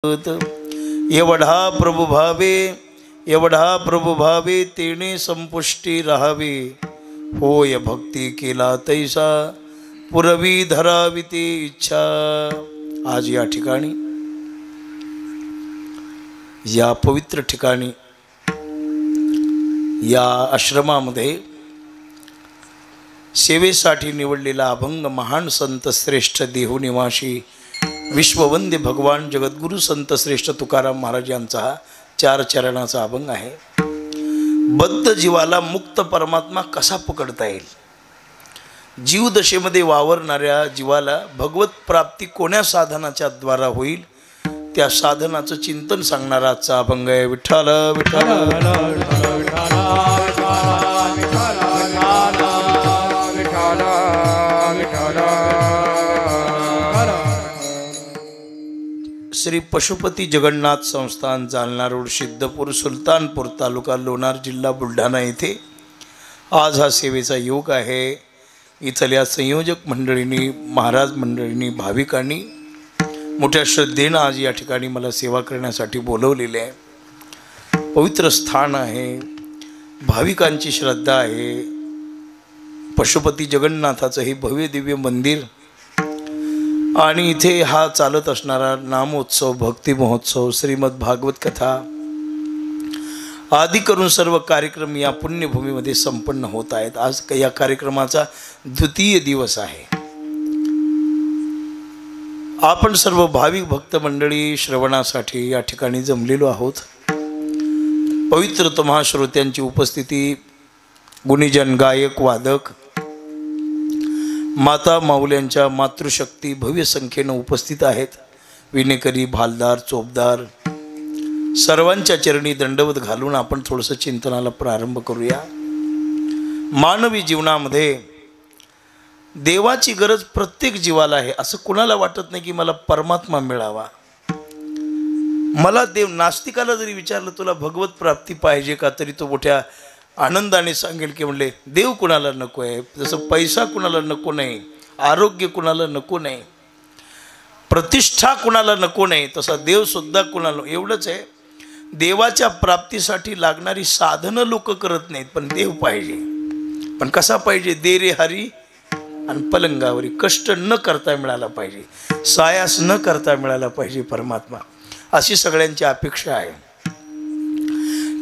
एवढा प्रभु भावे, एवढा प्रभु भावे, तेने संपुष्टी राहावे. होय भक्ती केला तैसा, पुरवी धरावी ते इच्छा. आज या ठिकाणी, या पवित्र ठिकाणी, या आश्रमामध्ये सेवेसाठी निवडलेला अभंग महान संत श्रेष्ठ देहनिवासी विश्ववंद्य भगवान जगद्गुरु संत श्रेष्ठ तुकाराम महाराज यांचा हा 4 चरणाचा अभंग आहे. बद्ध जीवाला मुक्त परमात्मा कसा पकडता येईल, जीवदशेमध्ये वावरणाऱ्या जीवाला भगवत प्राप्ती कोण्या साधनाच्या द्वारा होईल, त्या साधनाचं चिंतन सांगणारा आजचा अभंग आहे. विठ्ठल विठ्ठल श्री पशुपती जगन्नाथ संस्थान, जालना रोड, सिद्धपूर, सुलतानपूर तालुका, लोणार जिल्हा बुलढाणा येथे आज हा सेवेचा योग आहे. इथल्या संयोजक मंडळींनी, महाराज मंडळींनी, भाविकांनी मोठ्या श्रद्धेनं आज या ठिकाणी मला सेवा करण्यासाठी बोलवलेले आहे. पवित्र स्थान आहे, भाविकांची श्रद्धा आहे. पशुपती जगन्नाथाचं हे भव्य दिव्य मंदिर आणि इथे हा चालत असणारा नामोत्सव, भक्ती महोत्सव, श्रीमद भागवत कथा आदी करून सर्व कार्यक्रम या पुण्यभूमीमध्ये संपन्न होत आहेत. आज या कार्यक्रमाचा द्वितीय दिवस आहे. आपण सर्व भाविक भक्त मंडळी श्रवणासाठी या ठिकाणी जमलेलो आहोत. पवित्र तुम्हा श्रोत्यांची उपस्थिती, गुणीजन, गायक, वादक, माता माऊल्यांच्या मातृशक्ती भव्य संख्येनं उपस्थित आहेत. विनेकरी, भालदार, चोपदार सर्वांच्या चरणी दंडवत घालून आपण थोडंसं चिंतनाला प्रारंभ करूया. मानवी जीवनामध्ये देवाची गरज प्रत्येक जीवाला आहे. असं कुणाला वाटत नाही की मला परमात्मा मिळावा. मला देव, नास्तिकाला जरी विचारलं तुला भगवत प्राप्ती पाहिजे का, तरी तो मोठ्या आनंदाने सांगेल की म्हणले देव कुणाला नको आहे. जसं पैसा कुणाला नको नाही, आरोग्य कुणाला नको नाही, प्रतिष्ठा कुणाला नको नाही, तसा देव सुद्धा कुणाला. एवढंच आहे, देवाच्या प्राप्तीसाठी लागणारी साधनं लोक करत नाहीत, पण देव पाहिजे. पण कसा पाहिजे? दे रे हरी आणि पलंगावरी कष्ट न करता मिळाला पाहिजे, सायास न करता मिळाला पाहिजे परमात्मा, अशी सगळ्यांची अपेक्षा आहे.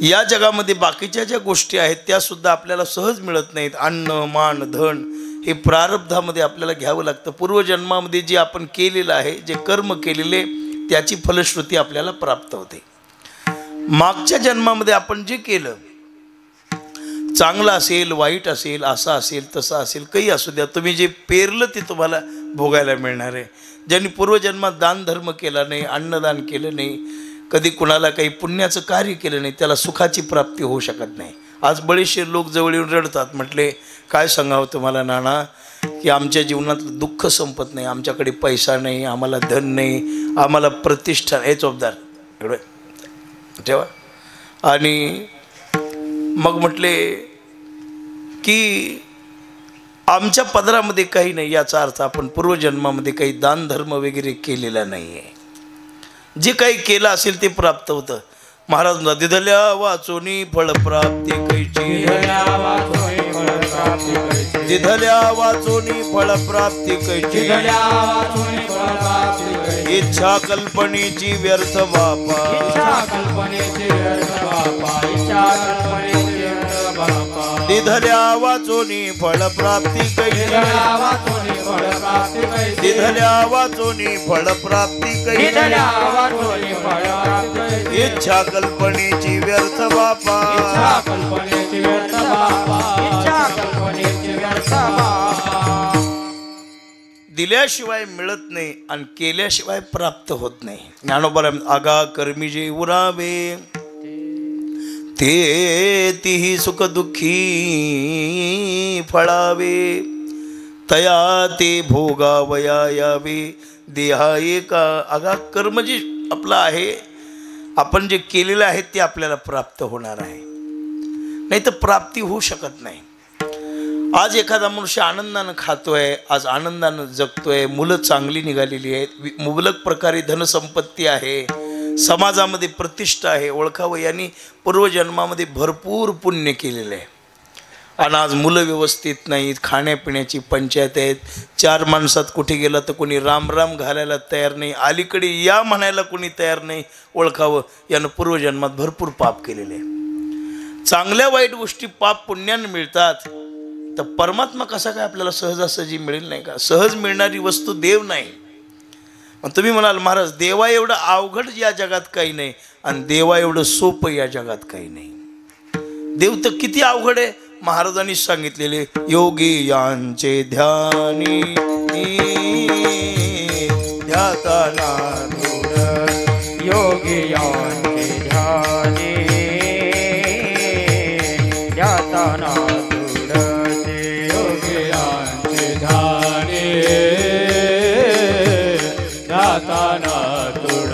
या जगामध्ये बाकीच्या ज्या गोष्टी आहेत त्या सुद्धा आपल्याला सहज मिळत नाहीत. अन्न, मान, धन हे प्रारब्धामध्ये आपल्याला घ्यावं लागतं. पूर्वजन्मामध्ये जे आपण केलेलं आहे, जे कर्म केलेले, त्याची फलश्रुती आपल्याला प्राप्त होते. मागच्या जन्मामध्ये आपण जे केलं, चांगलं असेल, वाईट असेल, असं असेल, तसं असेल, काही असू द्या, तुम्ही जे पेरलं ते तुम्हाला भोगायला मिळणार आहे. ज्यांनी पूर्वजन्मात दान धर्म केला नाही, अन्नदान केलं नाही, कधी कुणाला काही पुण्याचं कार्य केलं नाही, त्याला सुखाची प्राप्ती होऊ शकत नाही. आज बरेचसे लोक जवळ येऊन रडतात. म्हटले काय सांगावं तुम्हाला नाना, की आमच्या जीवनातलं दुःख संपत नाही, आमच्याकडे पैसा नाही, आम्हाला धन नाही, आम्हाला प्रतिष्ठा. हे चोपदार एवढं ठेवा. आणि मग म्हटले की आमच्या पदरामध्ये काही नाही, याचा अर्थ आपण पूर्वजन्मामध्ये काही दानधर्म वगैरे केलेला नाही आहे. जे काही केलं असेल ते प्राप्त होतं. महाराज दिधल्या वाचोनी फळप्राप्ती कैची, दिधल्या वाचोनी फळप्राप्ती कैची, इच्छा कल्पनेची व्यर्थ बापा, दिधल्या वाचोनी फळप्राप्ती कैची, दिधल्या वाचोनी फळप्राप्ती कैची, इच्छा कल्पनेची व्यर्थ बापा, दिल्याशिवाय मिळत नाही आणि केल्याशिवाय प्राप्त होत नाही. ज्ञानोबा आगा कर्मी जे उरावे, ते तिही सुख दुःखी फळावे, तया ते भोगावया यावे देहा एका. आगा कर्म जे आपलं आहे, आपण जे केलेलं आहे ते आपल्याला प्राप्त होणार आहे, नाही तर प्राप्ती होऊ शकत नाही. आज एखादा मनुष्य आनंदानं खातोय, आज आनंदानं जगतोय, मुलं चांगली निघालेली आहेत, मुबलक प्रकारे धनसंपत्ती आहे, समाजामध्ये प्रतिष्ठा आहे, ओळखावं. यांनी पूर्वजन्मामध्ये भरपूर पुण्य केलेलं आहे. आणि आज मुलं व्यवस्थित नाहीत, खाण्यापिण्याची पंचायत आहेत. 4 माणसात कुठे गेला तर कोणी राम राम घालायला तयार नाही, अलीकडे या म्हणायला कोणी तयार नाही. ओळखावं, यानं पूर्वजन्मात भरपूर पाप केलेले आहे. चांगल्या वाईट गोष्टी पाप पुण्यानं मिळतात, तर परमात्मा कसा काय आपल्याला सहजासहजी मिळेल नाही का? सहज मिळणारी वस्तू देव नाही. मग तुम्ही म्हणाल महाराज देवा एवढं अवघड या जगात काही नाही, आणि देवा एवढं सोपं या जगात काही नाही. देव तर किती अवघड आहे. महाराजांनी सांगितलेले, योगी यांचे ध्यानी ध्याताना दूर, योगी यांचे ध्यानी ध्याताना दूर, योगी यांचे ध्यानी ध्याताना दूर,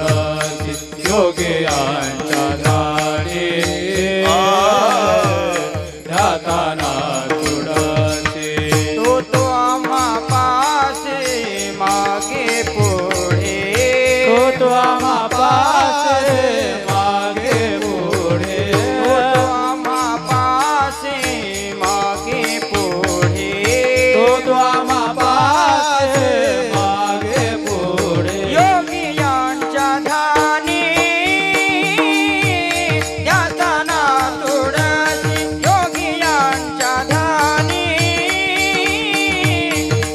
योगी यांच्या ध्यानी ध्याताना तुळसी. तो आम्हा पासे मागे पुढे, तो आम्हा पासे मागे पुढे, तो आम्हा पासे मागे पुढे, तो आम्हा पासे मागे पुढे, योगी यांच्या ध्यानी ध्याताना तुळसी, योगी यांच्या ध्यानी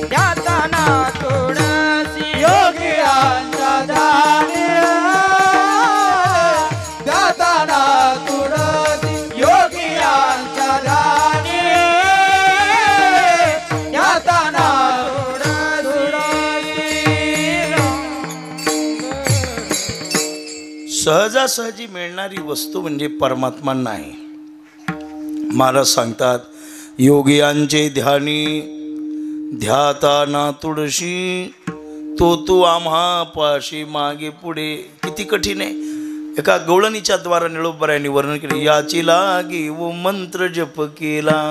ध्याताना तुळसी, योगी यांच्या ध्यानी ध्याताना तुळसी, योगी यांच्या ध्यानी ध्याताना सहजासहजी मिळणारी वस्तू म्हणजे परमात्मा नाही. महाराज सांगतात, योगियांचे ध्यानी ध्याताना तुळशी, तो आम्हा पाशी मागे पुढे. किती कठीण आहे. एका गवळणीच्या द्वारा निळोबरायांनी वर्णन केले, याची लागी वो मंत्र जप केला,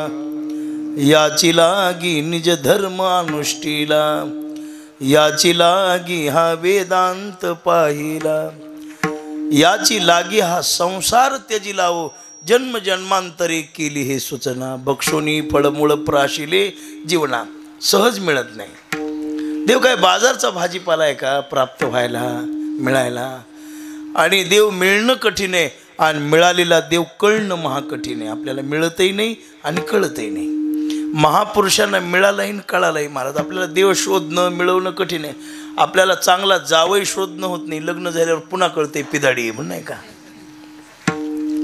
याची लागी निज धर्म अनुष्ठीला, याची लागी हा वेदांत पाहिला, याची लागी हा संसार त्यजिलावो, जन्म जन्मांतरे केली हे सूचना, बक्षोनी फळमूळ प्राशिले जीवना. सहज मिळत नाही. देव काय बाजारचा भाजीपाला आहे का प्राप्त व्हायला मिळायला? आणि देव मिळणं कठीण आहे, आणि मिळालेला देव कळणं महाकठीण आहे. आपल्याला मिळतही नाही आणि कळतही नाही. महापुरुषांना मिळालाही कळालाही. महाराज आपल्याला देव शोधणं मिळवणं कठीण आहे. आपल्याला चांगला जावई शोधणं होत नाही, लग्न झाल्यावर पुन्हा कळते पिदाडी आहे म्हणून, नाही का?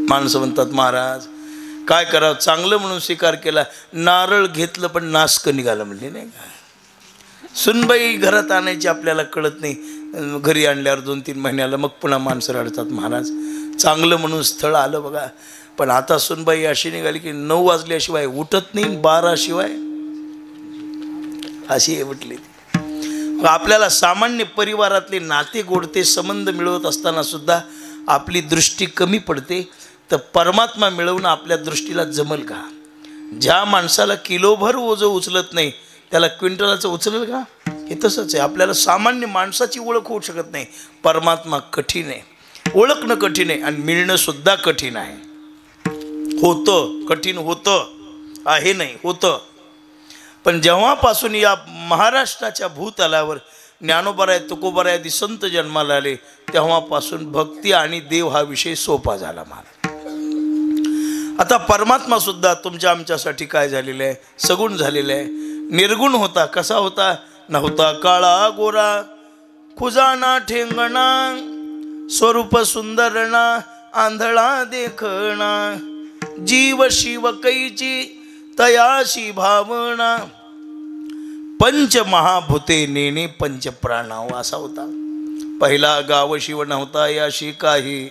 माणसं म्हणतात महाराज काय करावं, चांगलं म्हणून स्वीकार केला, नारळ घेतलं पण नासक निघालं म्हणले, नाही का? सुनबाई घरात आणायची आपल्याला कळत नाही, घरी आणल्यावर 2-3 महिन्याला मग पुन्हा माणसं रडतात. महाराज चांगलं म्हणून स्थळ आलं बघा, पण आता सुनबाई अशी निघाली की 9 वाजल्याशिवाय उठत नाही, 12 शिवाय अशी उठली. आपल्याला सामान्य परिवारातले नाते गोडते संबंध मिळवत असताना सुद्धा आपली दृष्टी कमी पडते, तर परमात्मा मिळवणं आपल्या दृष्टीला जमल का? ज्या माणसाला किलोभर ओझं उचलत नाही त्याला क्विंटलाचं उचलेल का? हे तसंच आहे. आपल्याला सामान्य माणसाची ओळख होऊ शकत नाही. परमात्मा कठीण आहे, ओळखणं कठीण आहे, आणि मिळणं सुद्धा कठीण आहे. होतं कठीण होतं आहे, नाही होतं. पण जेव्हापासून या महाराष्ट्राच्या भूतलावर ज्ञानोबराय तुकोबराय आदी संत जन्माला आले, तेव्हापासून भक्ती आणि देव हा विषय सोपा झाला. महाराज आता परमात्मा सुद्धा तुमच्या आमच्यासाठी काय झालेलं आहे, सगुण झालेलं आहे. निर्गुण होता. कसा होता? नव्हता काळा गोरा, खुजाना ठेंगणा, स्वरूप सुंदरणा, आंधळा देखणा, जीव शिव कैची तयाशी भावना, पंच महाभूते नेणे पंच प्राणाव असा होता. पहिला गाव शिव नव्हता याशी काही,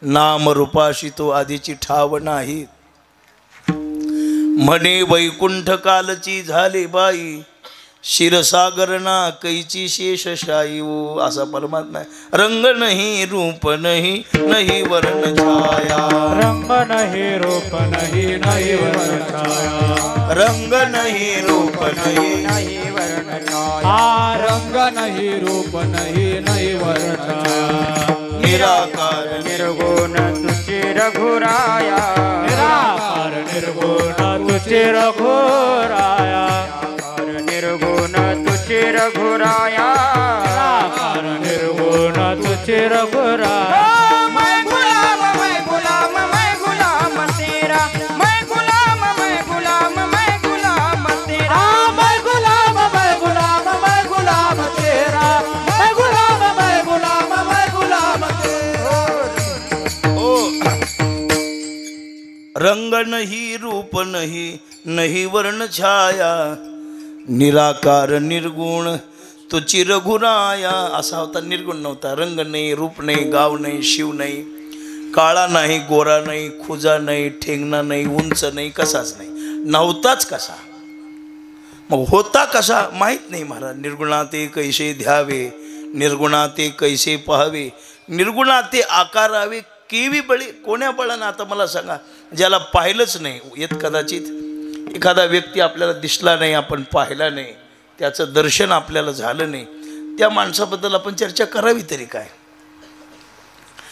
नाम रूपाशी तो आधीची ठाव नाही. म्हणे वैकुंठ कालची झाले बाई, क्षीरसागरना कैची शेषशायी. असा परमात्मा आहे. रंग नाही रूप नाही, नाही वर्ण छाया, रंग नाही रूप नाही, नाही वर्ण छाया, रंग नाही रूप नाही, नाही वर्ण छाया, रंग नाही रूप नाही, नाही वर्ण छाया. निराकार निर्गुण तुझे रघुराया निराकार निर्गुण तुझे रघुराया निर्गुण तुझे रघुराया निराकार निर्गुण तुझे रघुराया मैं गुलाम तेरा मैं गुलाम तेरा मैं गुलाम तेरा मैं गुलाम तेरा ओ रंग नहीं रूप नहीं नहीं वर्ण छाया निराकार निर्गुण तुझी रघुराया असा होता. निर्गुण नव्हता. रंग नाही, रूप नाही, गाव नाही, शिव नाही, काळा नाही, गोरा नाही, खुजा नाही, ठेंगणा नाही, उंच नाही, कसाच नाही. नव्हताच कसा, मग होता कसा माहीत नाही महाराज. निर्गुणाते कैसे ध्यावे, निर्गुणाते कैसे पाहावे, निर्गुणाते आकारावे केवी बळी. कोण्या बळानं आता मला सांगा, ज्याला पाहिलंच नाही येत, कदाचित एखादा व्यक्ती आपल्याला दिसला नाही, आपण पाहिला नाही, त्याचं दर्शन आपल्याला झालं नाही, त्या माणसाबद्दल आपण चर्चा करावी तरी काय.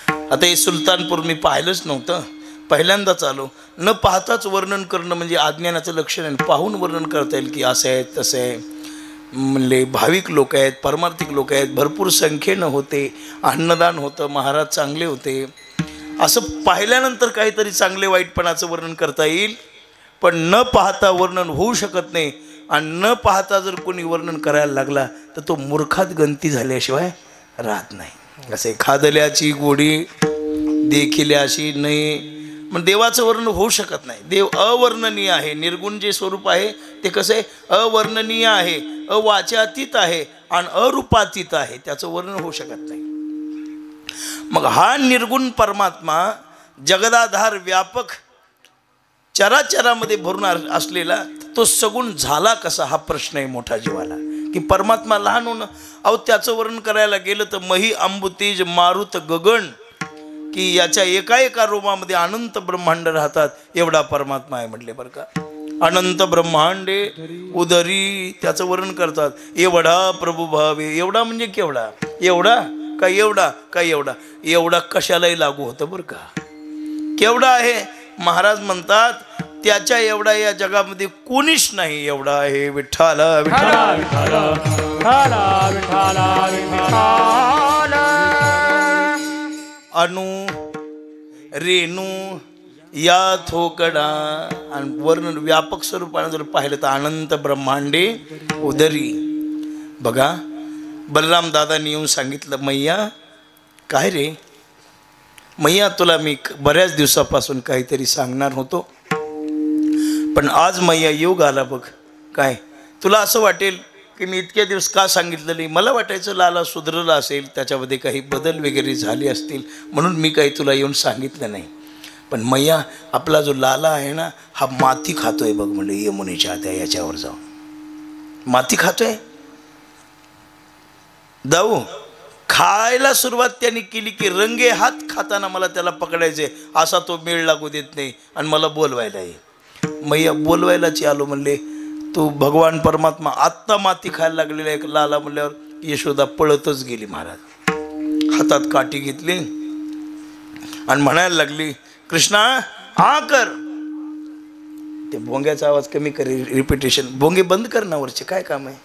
आता हे सुलतानपूर मी पाहिलंच नव्हतं, पहिल्यांदाच आलो. न पाहताच वर्णन करणं म्हणजे अज्ञानाचं लक्षण आहे. पाहून वर्णन करता येईल की असं आहे तसं आहे. म्हणले भाविक लोक आहेत, परमार्थिक लोक आहेत, भरपूर संख्येनं होते, अन्नदान होतं, महाराज चांगले होते, असं पाहिल्यानंतर काहीतरी चांगले वाईटपणाचं वर्णन करता येईल. पण न पाहता वर्णन होऊ शकत नाही. आणि न पाहता जर कोणी वर्णन करायला लागला तर तो मूर्खात गंती झाल्याशिवाय राहत नाही. असे खादल्याची गोडी देखिल्याशी नाही, मग देवाचं वर्णन होऊ शकत नाही. देव अवर्णनीय आहे. निर्गुण जे स्वरूप आहे ते कसं आहे, अवर्णनीय आहे, अवाच्यातीत आहे आणि अरूपातीत आहे, त्याचं वर्णन होऊ शकत नाही. मग हा निर्गुण परमात्मा जगदाधार व्यापक चराचरामध्ये भरून असलेला तो सगुण झाला कसा, हा प्रश्न आहे मोठा जीवाला. की परमात्मा लहान होणं, अहो त्याचं वर्णन करायला गेलं तर मही अंबुतेज मारुत गगन, की याच्या एका रोमामध्ये अनंत ब्रह्मांड राहतात, एवढा परमात्मा आहे म्हटले बरं का. अनंत ब्रह्मांडे उदरी त्याचं वर्णन करतात. एवढा प्रभू भावे, एवढा म्हणजे केवढा, एवढा का एवढा का एवढा, एवढा कशालाही लागू होतं बरं का. केवढा आहे महाराज म्हणतात, त्याच्या एवढा या जगामध्ये कोणीच नाही. एवढा आहे विठ्ठला विठ्ठला विठ्ठला विठ्ठला विठ्ठला विठ्ठला. अनु रेणू या थोकडा. आणि वर्णन व्यापक स्वरूपाने जर पाहिलं तर अनंत ब्रह्मांडे उदरी. बघा बलराम दादांनी येऊन सांगितलं, मैया काय रे मैया, तुला मी बऱ्याच दिवसापासून काहीतरी सांगणार होतो, पण आज मैया योग आला बघ. काय तुला असं वाटेल की मी इतके दिवस का सांगितलं नाही. मला वाटायचं लाला सुधरला असेल, त्याच्यामध्ये काही बदल वगैरे झाले असतील म्हणून मी काही तुला येऊन सांगितलं नाही. पण मैया आपला जो लाला आहे ना, हा माती खातोय बघ. म्हणलं यमुनेच्या त्या याच्यावर जाऊन माती खातोय. जाऊ खायला सुरुवात त्यांनी केली की रंगे हात खाताना मला त्याला पकडायचे, असा तो मेळ लागू देत नाही आणि मला बोलवायला ये. मैया बोलवायलाच आलो. म्हणले तू भगवान परमात्मा आत्ता माती खायला लागलेला एक लाला. म्हणल्यावर यशोदा पळतच गेली महाराज. हातात काठी घेतली आणि म्हणायला लागली, कृष्णा हा कर. ते भोंग्याचा आवाज कमी कर, रिपिटेशन. भोंगे बंद कर ना वरचे, काय काम आहे.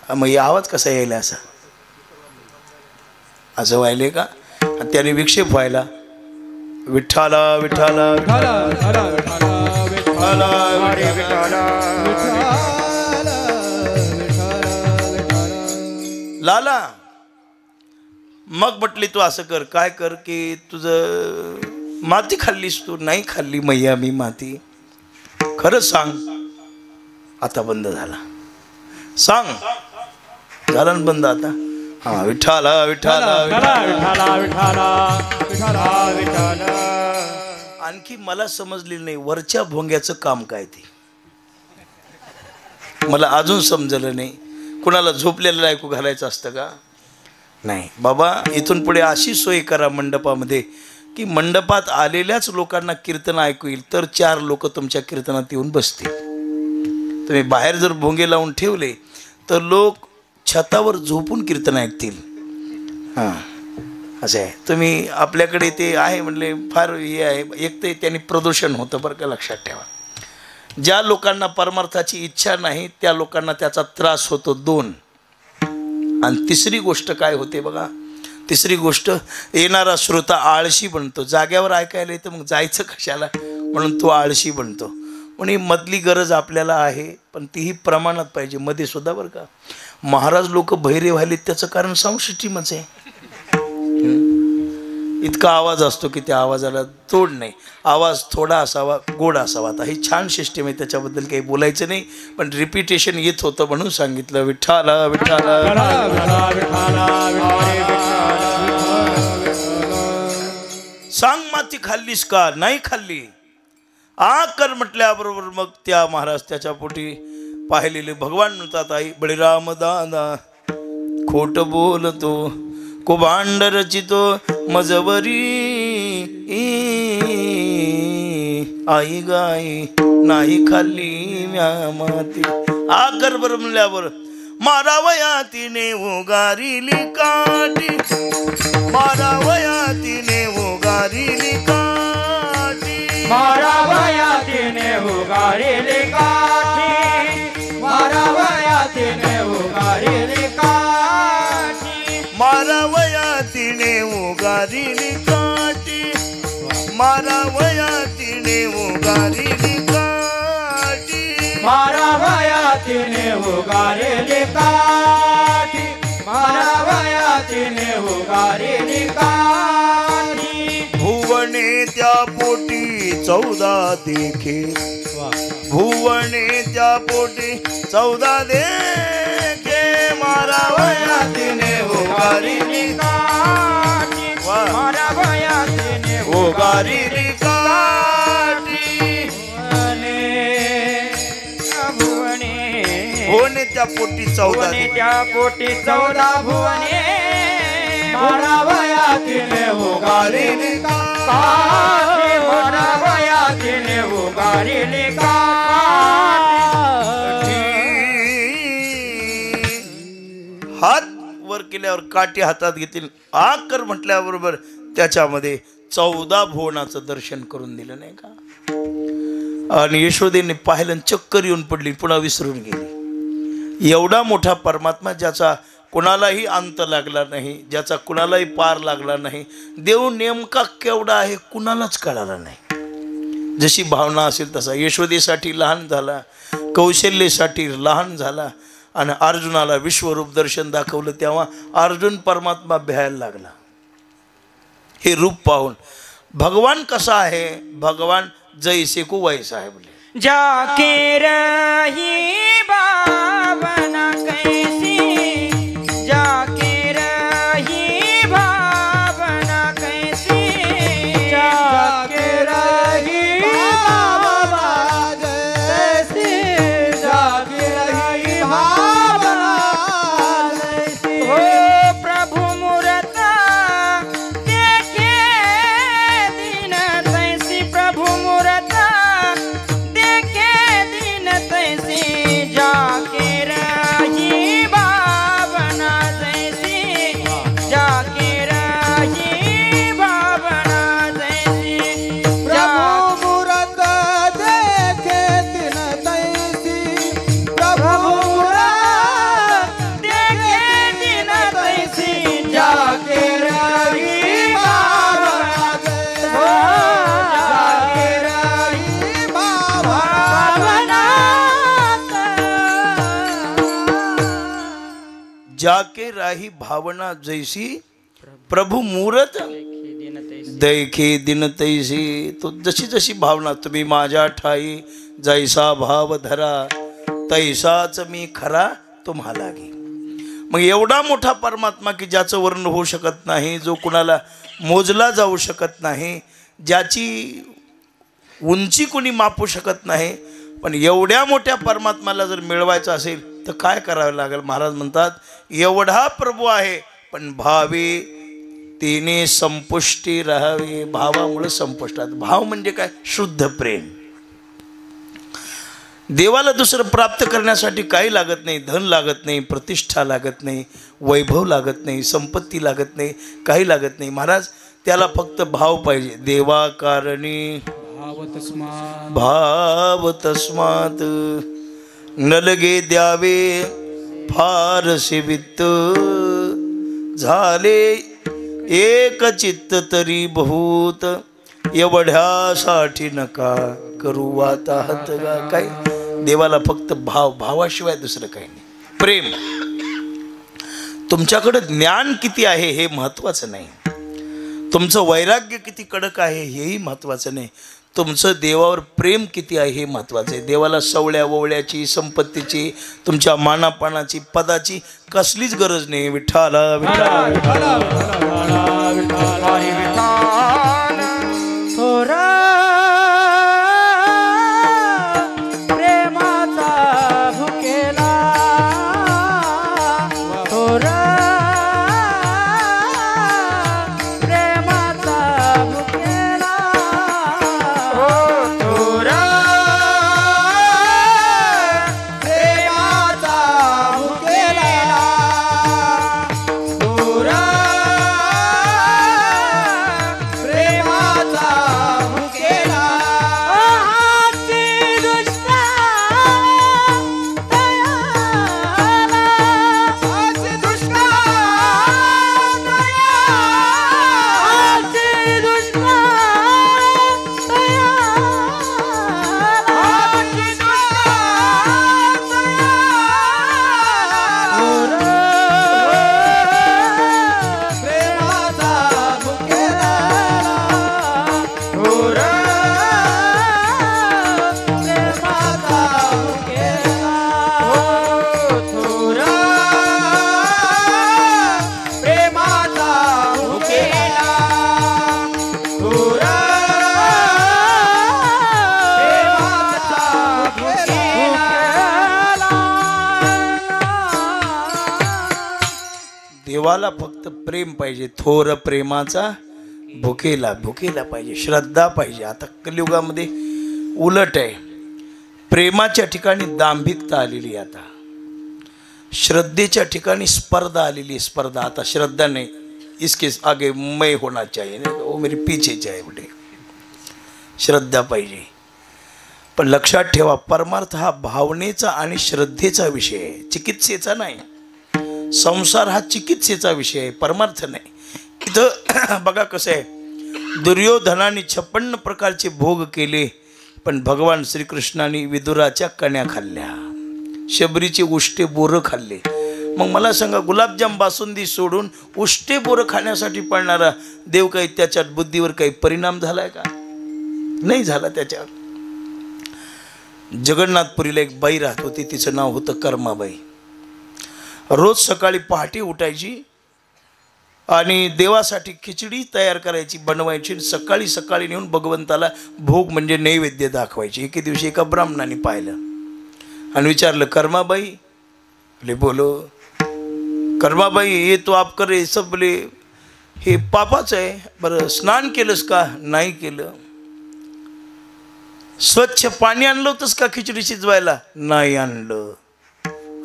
मग आवाज कसा यायला असा, असं व्हायले का. आणि त्याने विक्षेप व्हायला, विठ्ठला विठ्ठला लाला. मग म्हटली तू असं कर, काय कर की तुझं माती खाल्लीस तू. नाही खाल्ली मैया मी माती, खरंच सांग. आता बंद झाला, सांग. झाला ना बंद आता. हा विठ्ठला विठ्ठला विठ्ठला विठ्ठला विठ्ठला विठ्ठला. आणखी मला समजलेलं नाही वरच्या भोंग्याचं काम काय ते, मला अजून समजलं नाही. कुणाला झोपलेलं ऐकू घालायचं असतं का. नाही बाबा, इथून पुढे अशी सोय करा मंडपामध्ये की मंडपात आलेल्याच लोकांना कीर्तन ऐकू येईल. तर 4 लोक तुमच्या कीर्तनात येऊन बसतील. तुम्ही बाहेर जर भोंगे लावून ठेवले तर लोक छतावर झोपून कीर्तन ऐकतील. हां असं आहे. तुम्ही आपल्याकडे ते आहे म्हणले फार हे आहे. एक तर त्यांनी प्रदूषण होतं बरं का, लक्षात ठेवा. ज्या लोकांना परमार्थाची इच्छा नाही त्या लोकांना त्याचा त्रास होतो, 2. आणि तिसरी गोष्ट काय होते बघा, तिसरी गोष्ट येणारा श्रोता आळशी बनतो. जाग्यावर ऐकायला येतं मग जायचं कशाला म्हणून तो आळशी बनतो. म्हणून ही मधली गरज आपल्याला आहे, पण तीही प्रमाणात पाहिजे. मध्ये सुद्धा बरं का महाराज लोक बहिरे व्हायले त्याचं कारण साऊंड सिस्टीमच आहे. इतका आवाज असतो की त्या आवाजाला तोड नाही. आवाज थोडा असावा, गोड असावा. आता ही छान सिस्टीम आहे, त्याच्याबद्दल काही बोलायचं नाही, पण रिपिटेशन येत होतं म्हणून सांगितलं. विठ्ठला विठ्ठला सांग माती खाल्लीस का, नाही खाल्ली. कर म्हटल्याबरोबर मग त्या महाराज त्याच्या पोटी पाहिलेले भगवान म्हणतात, आई बळीराम दादा खोट बोलतो, कुभांड रचितो मजवरी, आई गाई नाही खाल्ली म्या माती. कर बरं म्हणल्यावर मारावया तिने उगारिली काठी, मारावया तिने उगारिली काठी, मारावया तिने उगारिली काठी, मारावया तिने उगारिली काठी, मारावया तिने उगारिली काठी, मारावया तिने उगारिली काठी, मारावया तिने उगारिली काठी, मारावया तिने उगारिली काठी. भुवने त्या पोटी 14 देखे, भुवने त्या पोटी 14 देखे, मारावया तिने उगारिली काठी, मारावया तिने उगारिली काठी. भुवने त्या पोटी 14 देखे, त्या पोटी 14 भुवने, मारावया तिने उगारिली काठी, मारावया तिने उगारिली काठी. हात वर केल्यावर काठी हातात घेतील. कर म्हटल्याबरोबर त्याच्यामध्ये 14 भुवनाचं दर्शन करून दिलं नाही का. आणि यशोदेने पाहिलं, चक्कर येऊन पडली, पुन्हा विसरून गेली. एवढा मोठा परमात्मा ज्याचा कुणालाही अंत लागला नाही, ज्याचा कुणालाही पार लागला नाही, देव नेमका केवढा आहे कुणालाच कळाला नाही. जशी भावना असेल तसा यशोदेसाठी लहान झाला, कौशल्येसाठी लहान झाला, आणि अर्जुनाला विश्वरूप दर्शन दाखवलं तेव्हा अर्जुन परमात्मा भ्यायला लागला. हे रूप पाहून भगवान कसा आहे, भगवान जैसे को वैसा आहे बोले. जाके रही भावना कैसी, जाके रही भावना कैसी, जाके रही भावना कैसी, जाके रही भावना कैसी. हो प्रभु मूरत देखे दिन तैसी, प्रभु मूरत देखे दिन तैसी, जाके रही भावना जैसी, जाके रही भावना जैसी. प्रभु मूरत देखे दिन तैसी, प्रभु मूरत देखे दिन तैसी, जाके रही भावना जैसी, जाके रही भावना. जाके राही भावना जैसी, प्रभु मूरत दैखे दिन तैसी. तो जशी जशी भावना तुम्ही माझ्या ठाई, जैसा भाव धरा तैसाच मी खरा तुम्हाला गे. मग एवढा मोठा परमात्मा की ज्याचं वर्णन होऊ शकत नाही, जो कुणाला मोजला जाऊ शकत नाही, ज्याची उंची कोणी मापू शकत नाही, पण एवढ्या मोठ्या परमात्म्याला जर मिळवायचं असेल तर काय करावं लागेल. महाराज म्हणतात, एवढा प्रभू आहे पण भावे तिने संपुष्टी राहावे. भावामुळे संपुष्टात. भाव म्हणजे काय, शुद्ध प्रेम. देवाला दुसरं प्राप्त करण्यासाठी काही लागत नाही, धन लागत नाही, प्रतिष्ठा लागत नाही, वैभव लागत नाही, संपत्ती लागत नाही, काही लागत नाही महाराज. त्याला फक्त भाव पाहिजे. देवा कारणी भाव तस्मात न लगे द्यावे फारसे वित्त, झाले एक चित्त तरी बहुत, एवढ्यासाठी नका करू वाताहत गा. काय देवाला फक्त भाव, भावाशिवाय दुसरं काही नाही. प्रेम. तुमच्याकडे ज्ञान किती आहे हे महत्त्वाचं नाही, तुमचं वैराग्य किती कडक आहे हेही महत्त्वाचं नाही, तुमचं देवावर प्रेम किती आहे हे महत्त्वाचं आहे. देवाला सवळ्या ववळ्याची, संपत्तीची, तुमच्या मानापानाची, पदाची कसलीच गरज नाही. विठ्ठला विठ्ठला विठ्ठला थोरा प्रेमाचा भुकेला, थोरा प्रेमाचा भुकेला, थोरा प्रेमाचा भुकेला, थोरा प्रेमाचा भुकेला. हाती दुष्टा दयाला, हाती दुष्टा दयाला, हाती दुष्टा दयाला, हाती दुष्टा दयाला, प्रेमाचा भुकेला, थोरा प्रेमाचा भुकेला, थोरा प्रेमाचा भुकेला, थोरा प्रेमाचा भुकेला. देवाला फक्त प्रेम पाहिजे. थोर प्रेमाचा भुकेला, भुकेला पाहिजे, श्रद्धा पाहिजे. आता कलियुगामध्ये उलट आहे, प्रेमाच्या ठिकाणी दांभिकता आलेली आहे, आता श्रद्धेच्या ठिकाणी स्पर्धा आलेली आहे. स्पर्धा. आता श्रद्धा नाही, इसके आगे मैं होना चाहिए, नहीं वो मेरे पीछे चाहिए, बेटे श्रद्धा पाहिजे. पण लक्षात ठेवा, परमार्थ हा भावनेचा आणि श्रद्धेचा विषय आहे, चिकित्सेचा नाही. संसार हा चिकित्सेचा विषय आहे, परमार्थ नाही. इथं बघा कसं आहे, दुर्योधनाने 56 प्रकारचे भोग केले, पण भगवान श्रीकृष्णाने विदुराच्या कण्या खाल्ल्या, शबरीचे उष्टे बोरं खाल्ले. मग मला सांगा, गुलाबजाम बासुंदी सोडून उष्टे बोरं खाण्यासाठी पडणारा देव काही त्याच्या बुद्धीवर काही परिणाम झालाय का? नाही झाला त्याच्यावर. जगन्नाथपुरीला एक बाई राहत होती, तिचं नाव होतं कर्माबाई. रोज सकाळी पहाटे उठायची आणि देवासाठी खिचडी तयार करायची, बनवायची, सकाळी सकाळी नेऊन भगवंताला भोग म्हणजे नैवेद्य दाखवायची. एके दिवशी एका ब्राह्मणाने पाहिलं आणि विचारलं, कर्माबाई? बोले बोलो. कर्माबाई, ये तो आप कर रहे सब, बोले हे पापाचं आहे. बरं स्नान केलंस का? नाही केलं. स्वच्छ पाणी आणलं होतंस का खिचडी शिजवायला? नाही आणलं.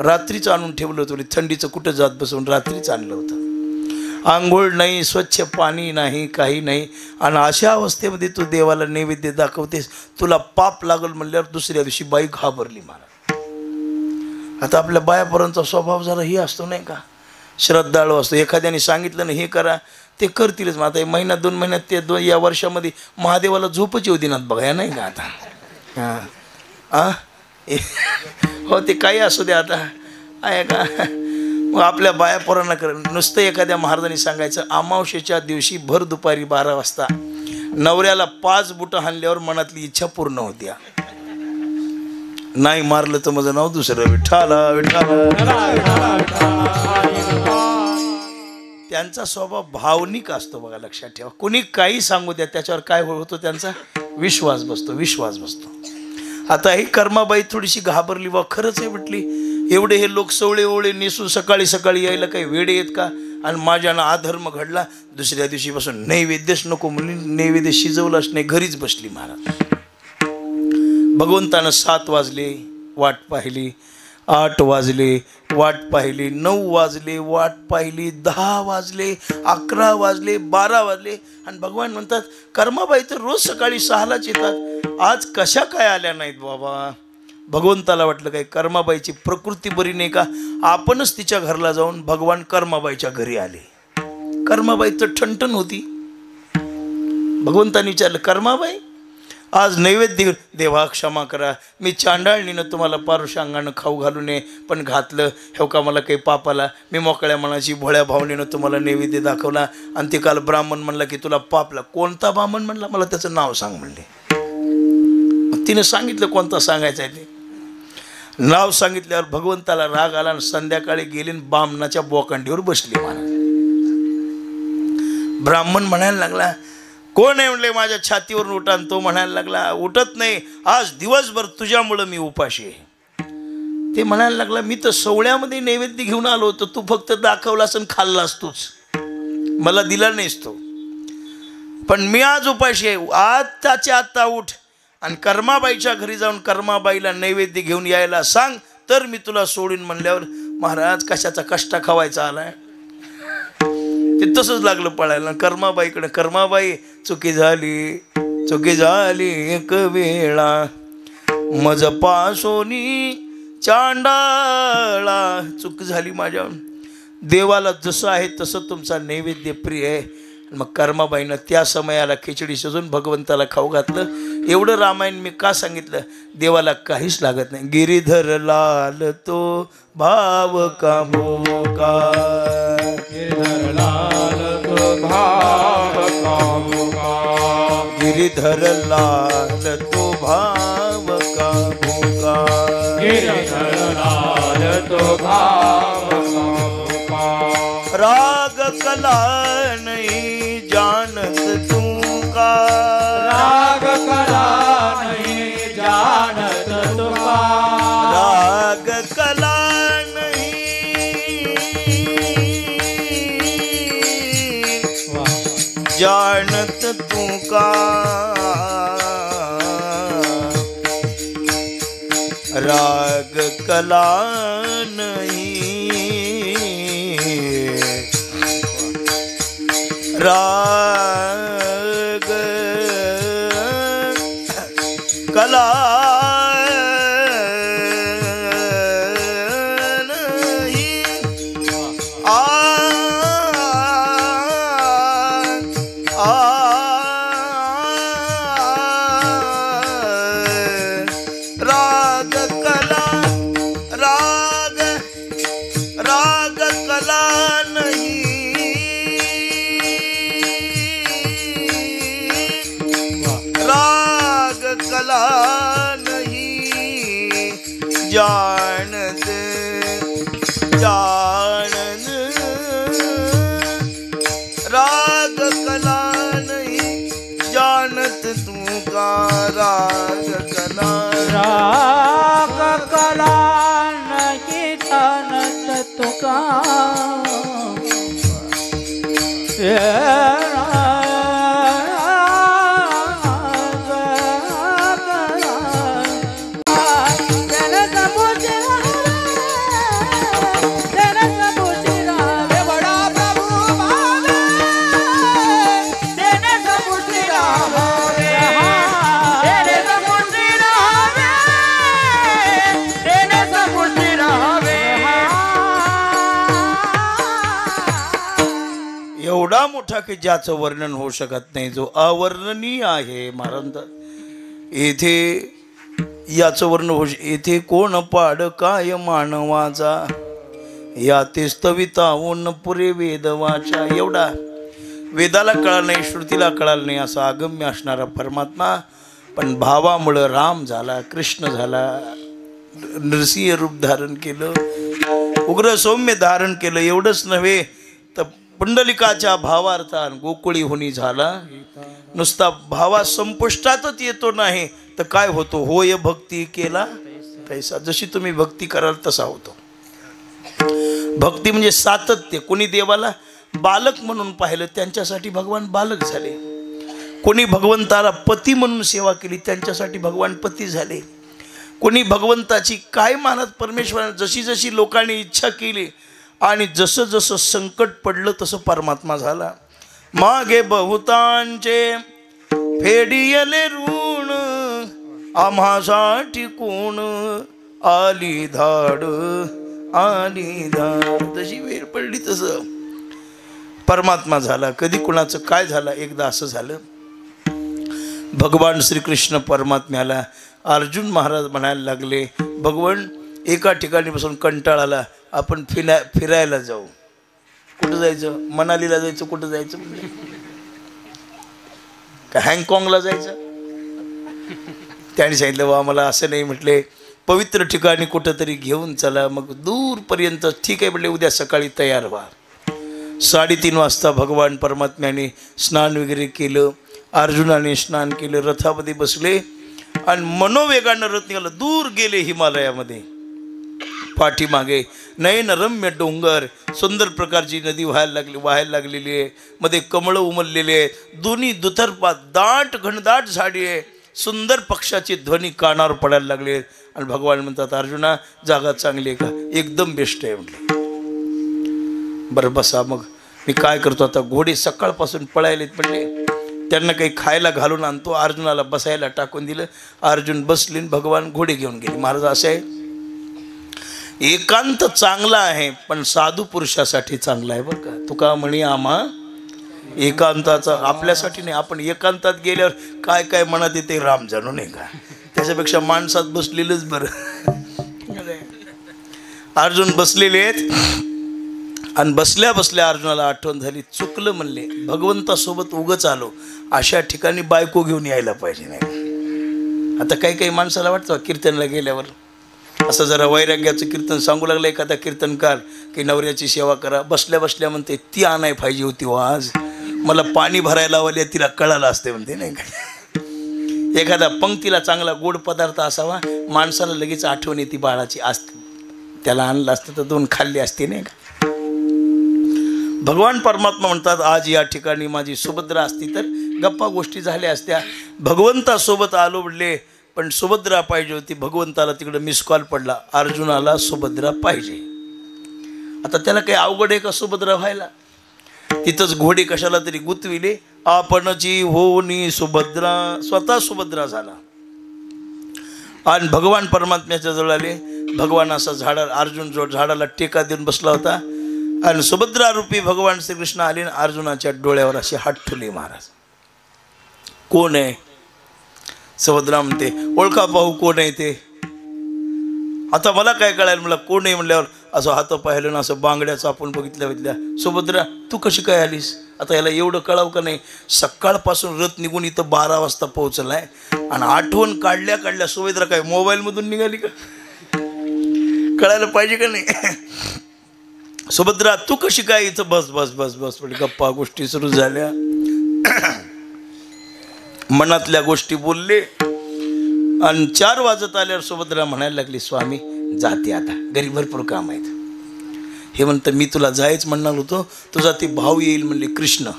रात्रीच आणून ठेवलं होतं, थंडीचं कुठं जात बसवून रात्रीच आणलं होतं. आंघोळ नाही, स्वच्छ पाणी नाही, काही नाही, आणि अशा अवस्थेमध्ये तू देवाला नैवेद्य दाखवतेस, तुला पाप लागल म्हणल्यावर दुसऱ्या दिवशी बाई घाबरली मला. आता आपल्या बायापर्यंतचा स्वभाव जरा ही असतो नाही का, श्रद्धाळू असतो. एखाद्याने सांगितलं ना हे करा, ते करतीलच. मग आता महिना 2 महिन्यात ते या वर्षामध्ये महादेवाला झोपच येऊ देणार बघा, नाही का आता. हां हां हो, ते काही असू दे आता आहे का. मग आपल्या बाया पोरांना कर. नुसतं एखाद्या महाराजांनी सांगायचं, अमावस्येच्या दिवशी भर दुपारी 12 वाजता नवऱ्याला 5 बुटं हाणल्यावर मनातली इच्छा पूर्ण होत्या. नाही मारलं तर माझं नाव दुसरं, विठ्ठला विठ्ठला. त्यांचा स्वभाव भावनिक असतो बघा, लक्षात ठेवा. कोणी काही सांगू द्या, त्याच्यावर काय होतो, त्यांचा विश्वास बसतो, विश्वास बसतो. आता ही कर्माबाई थोडीशी घाबरली, बा खरंच आहे म्हटली, एवढे हे लोक सवळे ओवळे नेसून सकाळी सकाळी यायला काही वेडे येत का? आणि माझ्यानं अधर्म घडला. दुसऱ्या दिवशीपासून नैवेद्यच नको म्हणून नैवेद्य शिजवलाच नाही, घरीच बसली महाराज. भगवंतानं 7 वाजले, वाट पाहिली, 8 वाजले वाट पाहिली, 9 वाजले वाट पाहिली, 10 वाजले, 11 वाजले, 12 वाजले आणि भगवान म्हणतात कर्माबाई तर रोज सकाळी 6लाच येतात, आज कशा काय आल्या नाहीत बाबा. भगवंताला वाटलं काय कर्माबाईची प्रकृती बरी नाही का, आपणच तिच्या घरला जाऊन भगवान कर्माबाईच्या घरी आले. कर्माबाई तर ठणठण होती. भगवंतानी विचारलं कर्माबाई आज नैवेद्य, देवा क्षमा करा, मी चांडाळणीनं तुम्हाला पारुषांगानं खाऊ घालू नये पण घातलं, हे का मला काही पापाला, मी मोकळ्या मनाची भोळ्या भावनेनं तुम्हाला नैवेद्य दाखवला आणि ते काल ब्राह्मण म्हणला की तुला पापला. कोणता ब्राह्मण म्हणला, मला त्याचं नाव सांग म्हणले. तिनं सांगितलं कोणता सांगायचं आहे ते. नाव सांगितल्यावर भगवंताला राग आला आणि संध्याकाळी गेले बामणाच्या बोकांडीवर बसले. महाराज ब्राह्मण म्हणायला लागला कोण आहे म्हणले, माझ्या छातीवरून उठा. तो म्हणायला लागला उठत नाही, आज दिवसभर तुझ्यामुळं मी उपाशी आहे. ते म्हणायला लागला मी तर सोहळ्यामध्ये नैवेद्य घेऊन आलो होतो, तू फक्त दाखवलास आणि खाल्लास तूच, मला दिला नाहीस तो, पण मी आज उपाशी आहे. आत्ताच्या आत्ता उठ आणि कर्माबाईच्या घरी जाऊन कर्माबाईला नैवेद्य घेऊन यायला सांग, तर मी तुला सोडून. म्हणल्यावर महाराज कशाचा कष्टा खावायचा आलाय, ते तसंच लागलं पळायला कर्माबाईकडे. कर्माबाई चुकी झाली एक वेळा, मज पासोनी चांडाळा. चूक झाली माझ्या, देवाला जसं आहे तसं तुमचा नैवेद्य प्रिय आहे. मग कर्माबाईनं त्या समयाला खिचडी शिजून भगवंताला खाऊ घातलं. एवढं रामायण मी का सांगितलं, देवाला काहीच लागत नाही. गिरीधर लाल तो भाव का भोका, गिरधर लाल तो भाव का भोका, गिरीधर लाल तो भाव का भोका, गिरधर लाल तो भाव का भोका. राग कला नहीं जानत तू का, राग कला नहीं जानत तुका, राग कला नहीं जानत तू का, राग कला नहीं, राग कला नहीं, राग कला, राग राग कला नहीं, राग कला नहीं जानत जानन, राग कला नहीं जानत तू का, राग कला. राग कला नहीं जानत तुका, एवढा मोठा की ज्याचं वर्णन होऊ शकत नाही, जो अवर्णनीय आहे. महाराज येथे याचं वर्णन होऊ येथे कोण पाड काय मानवाचा, या ते स्तविता ऊन पुरे वेदवाचा. एवढा वेदाला कळालं नाही, श्रुतीला कळालं नाही असा अगम्य असणारा परमात्मा, पण भावामुळं राम झाला, कृष्ण झाला, नरसिंह रूप धारण केलं, उग्र सौम्य धारण केलं. एवढंच नव्हे तर पुंडलिकाच्या भावार्थान गोकुळी होणी झाला. नुसता भावा संपुष्टातच येतो नाही तर काय होतो, होय भक्ती केला तैसा. जशी तुम्ही भक्ती कराल तसा होतो. भक्ती म्हणजे सातत्य. कोणी देवाला बालक म्हणून पाहिलं त्यांच्यासाठी भगवान बालक झाले, कोणी भगवंताला पती म्हणून सेवा केली त्यांच्यासाठी भगवान पती झाले. कोणी भगवंताची काय मानत परमेश्वराने जशी जशी लोकांनी इच्छा केली आणि जसं जसं संकट पडलं तसं परमात्मा झाला. मागे बहुतांचे फेडियले ऋण आम्हासाठी कोण आली धाड आली धाड. जशी वेळ पडली तसं परमात्मा झाला. कधी कुणाचं काय झालं. एकदा असं झालं, भगवान श्रीकृष्ण परमात्म्याला अर्जुन महाराज म्हणायला लागले, भगवान एका ठिकाणी बसून कंटाळा आला, आपण फिरायला जाऊ. कुठं जायचं? मनालीला जायचं. कुठं जायचं म्हणजे का हँगकॉंगला जायचं? त्याने सांगितलं, वा मला असं नाही, म्हटले पवित्र ठिकाणी कुठंतरी घेऊन चला. मग दूरपर्यंत. ठीक आहे म्हटले, उद्या सकाळी तयार व्हा. 3:30 वाजता भगवान परमात्म्याने स्नान वगैरे केलं, अर्जुनाने स्नान केलं, रथामध्ये बसले आणि मनोवेगानं रथ निघालं. दूर गेले हिमालयामध्ये. पाठीमागे नयनरम्य डोंगर, सुंदर प्रकारची नदी वाहायला लागलेली आहे. मध्ये कमळं उमललेले आहे. दोन्ही दुतर्फा दाट घनदाट झाडी आहे. सुंदर पक्षाचे ध्वनी कानावर पडायला लागले. आणि भगवान म्हणतात, अर्जुना जागा चांगली आहे का? एकदम बेस्ट आहे म्हटलं. बरं बसा. मग मी काय करतो आता, घोडे सकाळपासून पळायलेत म्हटले, त्यांना काही खायला घालून आणतो. अर्जुनाला बसायला टाकून दिलं. अर्जुन बसले, भगवान घोडे घेऊन गेले. महाराज असं आहे, एकांत चांगला आहे पण साधू पुरुषासाठी चांगला आहे बरं का. तुका म्हणे आम्हा एकांताचा आपल्यासाठी नाही. आपण एकांतात गेल्यावर काय काय मनात येते राम जाणू नाही का. त्याच्यापेक्षा माणसात बसलेलंच बरं. अर्जुन बसलेले आहेत आणि बसल्या बसल्या अर्जुनाला आठवण झाली, चुकलं म्हणले, भगवंतासोबत उगच आलो, अशा ठिकाणी बायको घेऊन यायला पाहिजे नाही. आता काही काही माणसाला वाटतं कीर्तनला गेल्यावर असं जरा वैराग्याचं कीर्तन सांगू लागलं एखादा कीर्तनकार की नवऱ्याची सेवा करा. बसल्या बसल्या म्हणते, ती आणाय पाहिजे होती हो आज, मला पाणी भरायला लावले, तिला कळालं असते म्हणते नाही का. एखादा पंक्तीला चांगला गोड पदार्थ असावा, माणसाला लगेच आठवण येते बाळाची. असते त्याला आणलं असतं तर 2 खाल्ली असते नाही का. भगवान परमात्मा म्हणतात, आज या ठिकाणी माझी सुभद्रा असती तर गप्पा गोष्टी झाल्या असत्या. भगवंतासोबत आलो म्हणले, पण सुभद्रा पाहिजे होती. भगवंताला तिकडं मिस कॉल पडला, अर्जुनाला सुभद्रा पाहिजे. आता त्याला काही अवघड आहे का सुभद्रा व्हायला? तिथंच घोडे कशाला तरी गुंतविले. आपणची होनी सुभद्रा, स्वतः सुभद्रा झाला. आणि भगवान परमात्म्याच्या जवळ आले. भगवान असा अर्जुन जो झाडाला टेका देऊन बसला होता आणि सुभद्रा रूपी भगवान श्रीकृष्ण आले. अर्जुनाच्या डोळ्यावर असे हात ठेवले. महाराज कोण आहे? सुभद्रा म्हणते, ओळखा पाहू कोण आहे ते. आता मला काय कळायला, मला कोण आहे म्हणल्यावर असं हात पाहिलं ना, असं बांगड्याचं आपण बघितल्या. सुभद्रा तू कशी काय आलीस? आता याला एवढं कळावं का नाही, सकाळपासून रथ निघून इथं 12 वाजता पोहोचलाय आणि आठवण काढल्या सुभद्रा काय मोबाईलमधून निघाली का? कळायला पाहिजे का नाही. सुभद्रा तू कशी काय इथं? बस बस बस बस म्हणजे गप्पा गोष्टी सुरू झाल्या. मनातल्या गोष्टी बोलले आणि 4 वाजत आल्यावर सुभद्रा म्हणायला लागली, स्वामी जाते आता, घरी भरपूर काम आहेत. हे म्हणतं, मी तुला जायच म्हणणार होतो, तुझा ते भाऊ येईल म्हणले कृष्ण.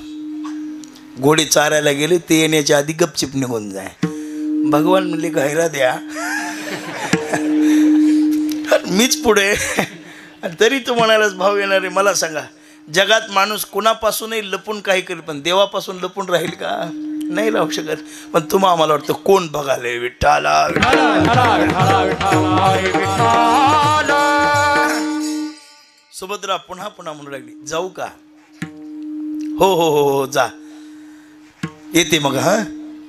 घोडे चारायला गेले, ते येण्याच्या आधी गपचिप निघून जाय. भगवान म्हणले घायरा द्या, मीच पुढे. तरी तू म्हणालास भाऊ येणार आहे. मला सांगा, जगात माणूस कुणापासूनही लपून काही करेल, पण देवापासून लपून राहील का? नाही राहू शकत. पण तुम्हाला आम्हाला वाटतं कोण बघाले विठ्ठला. सुभद्रा पुन्हा पुन्हा म्हणू लागली, जाऊ का? हो हो हो हो जा. येते मग. हा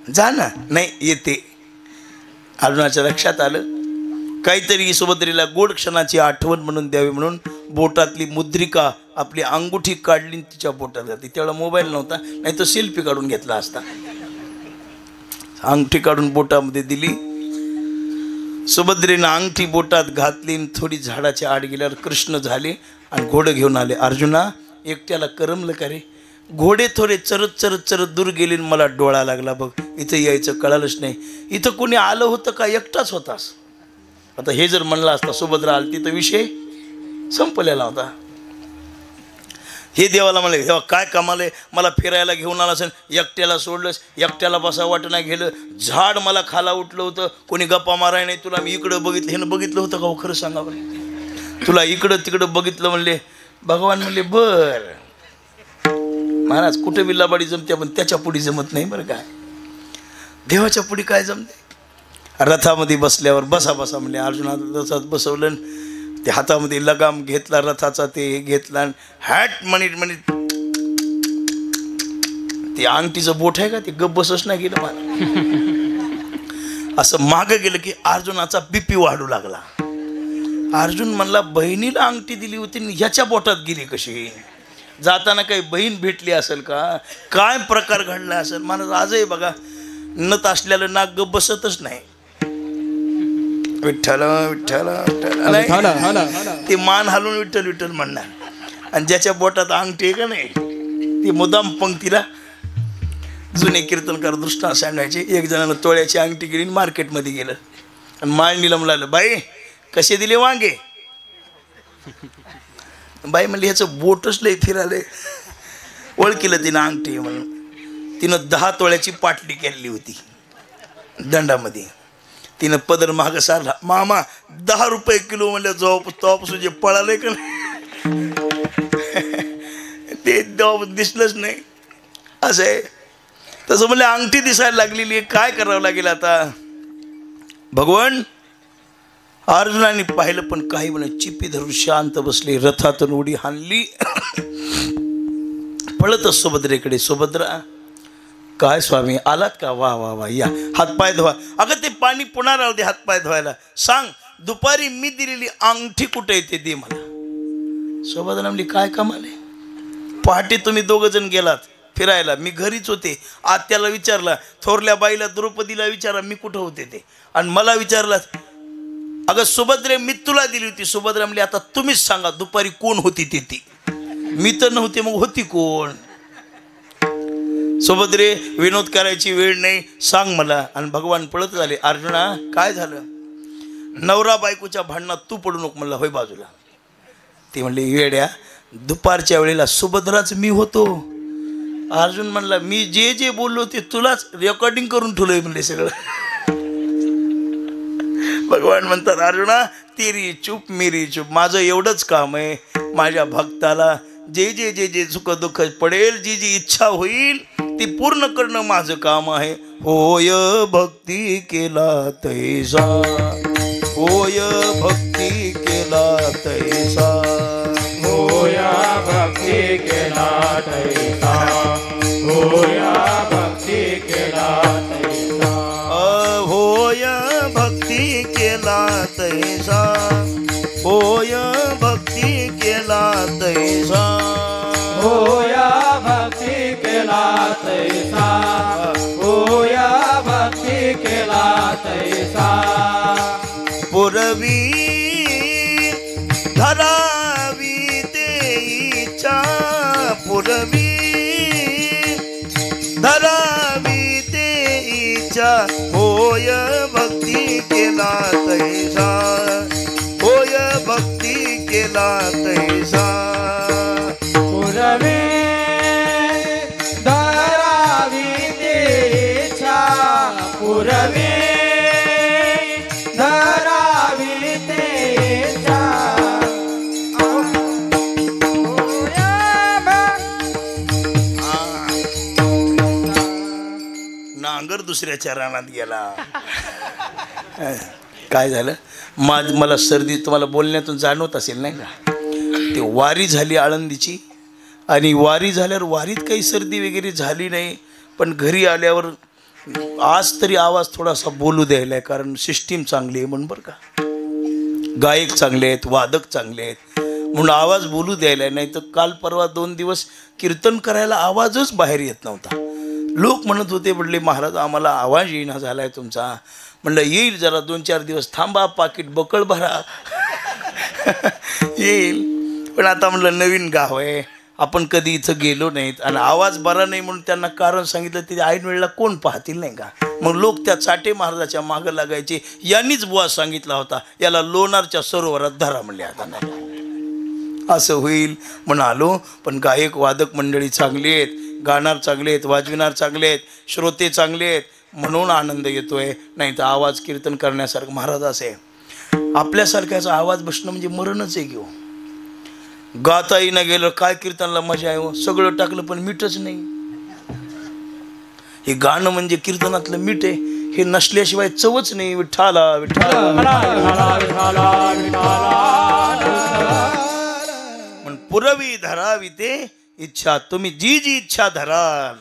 जा ना. नाही येते. अर्जुनाच्या लक्षात आलं काहीतरी सुभद्रेला गोड क्षणाची आठवण म्हणून द्यावी म्हणून बोटातली मुद्रिका, आपली अंगुठी काढली, तिच्या बोटात घातली. तेवढा मोबाईल नव्हता, नाही तर सेल्फी काढून घेतला असता. अंगठी काढून बोटामध्ये दिली. सुभद्रेनं अंगठी बोटात घातली. थोडी झाडाच्या आड गेल्यावर कृष्ण झाले आणि घोडं घेऊन आले. अर्जुना एकट्याला करमलं का रे? घोडे थोडे चरत चरत चरत दूर गेले. मला डोळा लागला बघ, इथं यायचं कळालंच नाही. इथं कोणी आलं होतं का? एकटाच होतास. आता हे जर म्हणलं असता सुभद्रा आलती तर विषय संपलेला होता. हे देवाला म्हणले, देवा काय कमाल आहे, मला फिरायला घेऊन आला असेल, एकट्याला सोडलंस, एकट्याला बसा वाटं नाही गेलं, झाड मला खाला उठलं होतं, कोणी गप्पा माराय नाही, तुला मी इकडं बघितलं, हे बघितलं होतं का हो, खरं सांगा बरं, तुला इकडं तिकडं बघितलं म्हणले. भगवान म्हणले बर महाराज, कुठं बिल्लाबाडी जमते पण त्याच्या पुढे जमत नाही बरं काय, देवाच्या पुढे काय जमते. रथामध्ये बसल्यावर बसा बसा म्हणले, अर्जुनाला रथात बसवलं, ते हातामध्ये लगाम घेतला रथाचा, ते घेतला, हॅट म्हणित ते अंगठीचं बोट आहे का ते गप बसच नाही गेलं मला. असं मागं गेलं की अर्जुनाचा बीपी वाढू लागला. अर्जुन म्हणला बहिणीला अंगठी दिली होती ह्याच्या बोटात गेली कशी, जाताना काही बहीण भेटली असेल का, काय प्रकार घडला असेल. मला आजही बघा नत असलेलं नाक गप बसतच नाही. विठ्ठल विठ्ठल विठ्ठल ते मान हलवून विठ्ठल विठ्ठल म्हणणार, आणि ज्याच्या बोटात अंगठी आहे का नाही ती मुदाम पंक्तीला. जुने कीर्तनकार दृष्टांत सांगायचे, एक जणानं तोळ्याची अंगठी गेली मार्केटमध्ये गेलं आणि माळणीला म्हणालं, बाई कसे दिले वांगे. बाई म्हणली ह्याचं बोटच लय फिराले. ओळखीलं तिनं अंगठी म्हणून. तिनं 10 तोळ्याची पाटली केलेली होती दंडामध्ये. तिनं पदर मागं सारला, मामा 10 रुपये किलो म्हणलं, जवळपासून जे पळालंय का ते दिसलंच नाही. असं आहे. तसं म्हणलं अंगठी दिसायला लागलेली आहे, काय करावं लागेल आता. भगवान अर्जुनाने पाहिलं पण काही म्हणे, चिपी धरून शांत बसले, रथातून उडी हाणली, पळतच सुभद्रेकडे. सुभद्रा काय स्वामी आलात का, वा वा वा, या हातपाय धुवा. अगं ते पाणी पुन्हा राहू दे हातपाय धुवायला, सांग दुपारी मी दिलेली अंगठी कुठे येते दे मला. सुभद्रा म्हणली काय कमाल आहे, पहाटे तुम्ही 2 जण गेलात फिरायला, मी घरीच होते. आत्याला विचारला, थोरल्या बाईला द्रौपदीला विचारा मी कुठं होते ते, आणि मला विचारला अगं सुभद्रे मी तुला दिली होती. सुभद्रा म्हणली आता तुम्हीच सांगा दुपारी कोण होती ते. ती मी तर नव्हते मग होती कोण. सुभद्रे विनोद करायची वेळ नाही, सांग मला. आणि भगवान पळत झाले, अर्जुना काय झालं, नवरा बायकोच्या भांडणात तू पडू नको म्हणला, होय बाजूला. ती म्हणली वेड्या दुपारच्या वेळेला सुभद्राच मी होतो. अर्जुन म्हणला मी जे जे बोललो ते तुलाच रेकॉर्डिंग करून ठेवलंय म्हणले सगळं. भगवान म्हणतात अर्जुना तेरी चूप मेरी चूप, माझं एवढंच काम आहे, माझ्या भक्ताला जे जे जे जे सुख दुःख पडेल, जी जी इच्छा होईल ती पूर्ण करणं माझं काम आहे. होय भक्ती केला तैसा, होय भक्ती केला तैसा, होय भक्ती केला तैसा, होय भक्ती केला तैसा, होय भक्ती केला तैसा, होय भक्ती केला तैसा, होय भक्ती केला तैसा, होय भक्ती केला तैसा. पूर्वी धरावी ते इच्छा, पूर्वी धरावी ते इच्छा, होय भक्ती केला तैसा, होय भक्ती केला तैसा. पूर्वी धरावी ते इच्छा, पूर्वी धरावी ते इच्छा. नांगर दुसऱ्याच्या रानात गेला. काय झालं, मला सर्दी तुम्हाला बोलण्यातून जाणवत असेल नाही का. ते वारी झाली आळंदीची, आणि वारी झाल्यावर वारीत काही सर्दी वगैरे झाली नाही, पण घरी आल्यावर आज तरी आवाज थोडासा बोलू द्यायला आहे, कारण सिस्टीम चांगली आहे म्हणून बरं का, गायक चांगले आहेत, वादक चांगले आहेत म्हणून आवाज बोलू द्यायला. नाही तर काल परवा 2 दिवस कीर्तन करायला आवाजच बाहेर येत नव्हता. लोक म्हणत होते म्हणले महाराज आम्हाला आवाज येईना झालाय तुमचा. म्हणलं येईल, जरा 2-4 दिवस थांबा, पाकिट बकळ भरा येईल. पण आता म्हणलं नवीन गाव आहे, आपण कधी इथं गेलो नाहीत, आणि आवाज बरा नाही म्हणून त्यांना कारण सांगितलं, ते ऐन वेळेला कोण पाहतील नाही का. मग लोक त्या चाटे महाराजाच्या मागं लागायचे. यांनीच बुवा सांगितला होता याला लोणारच्या सरोवरात धरा म्हणले. आता नाही असं होईल म्हणून आलो. पण गायक वादक मंडळी चांगली आहेत, गाणार चांगले आहेत, वाजविणार चांगले आहेत, श्रोते चांगले आहेत म्हणून आनंद येतोय. नाही तर आवाज कीर्तन करण्यासारखं महाराज असे आपल्यासारख्याचा आवाज बसणं म्हणजे मरणच आहे घेऊ. गाताही न गेलं काय कीर्तनला मजा आहे हो. सगळं टाकलं पण मीठच नाही. हे गाणं म्हणजे कीर्तनातलं मीठ आहे. हे नसल्याशिवाय चवच नाही. विठ्ठला विठ्ठला पण पुरवी धरावी ते इच्छा. तुम्ही जी जी इच्छा धराल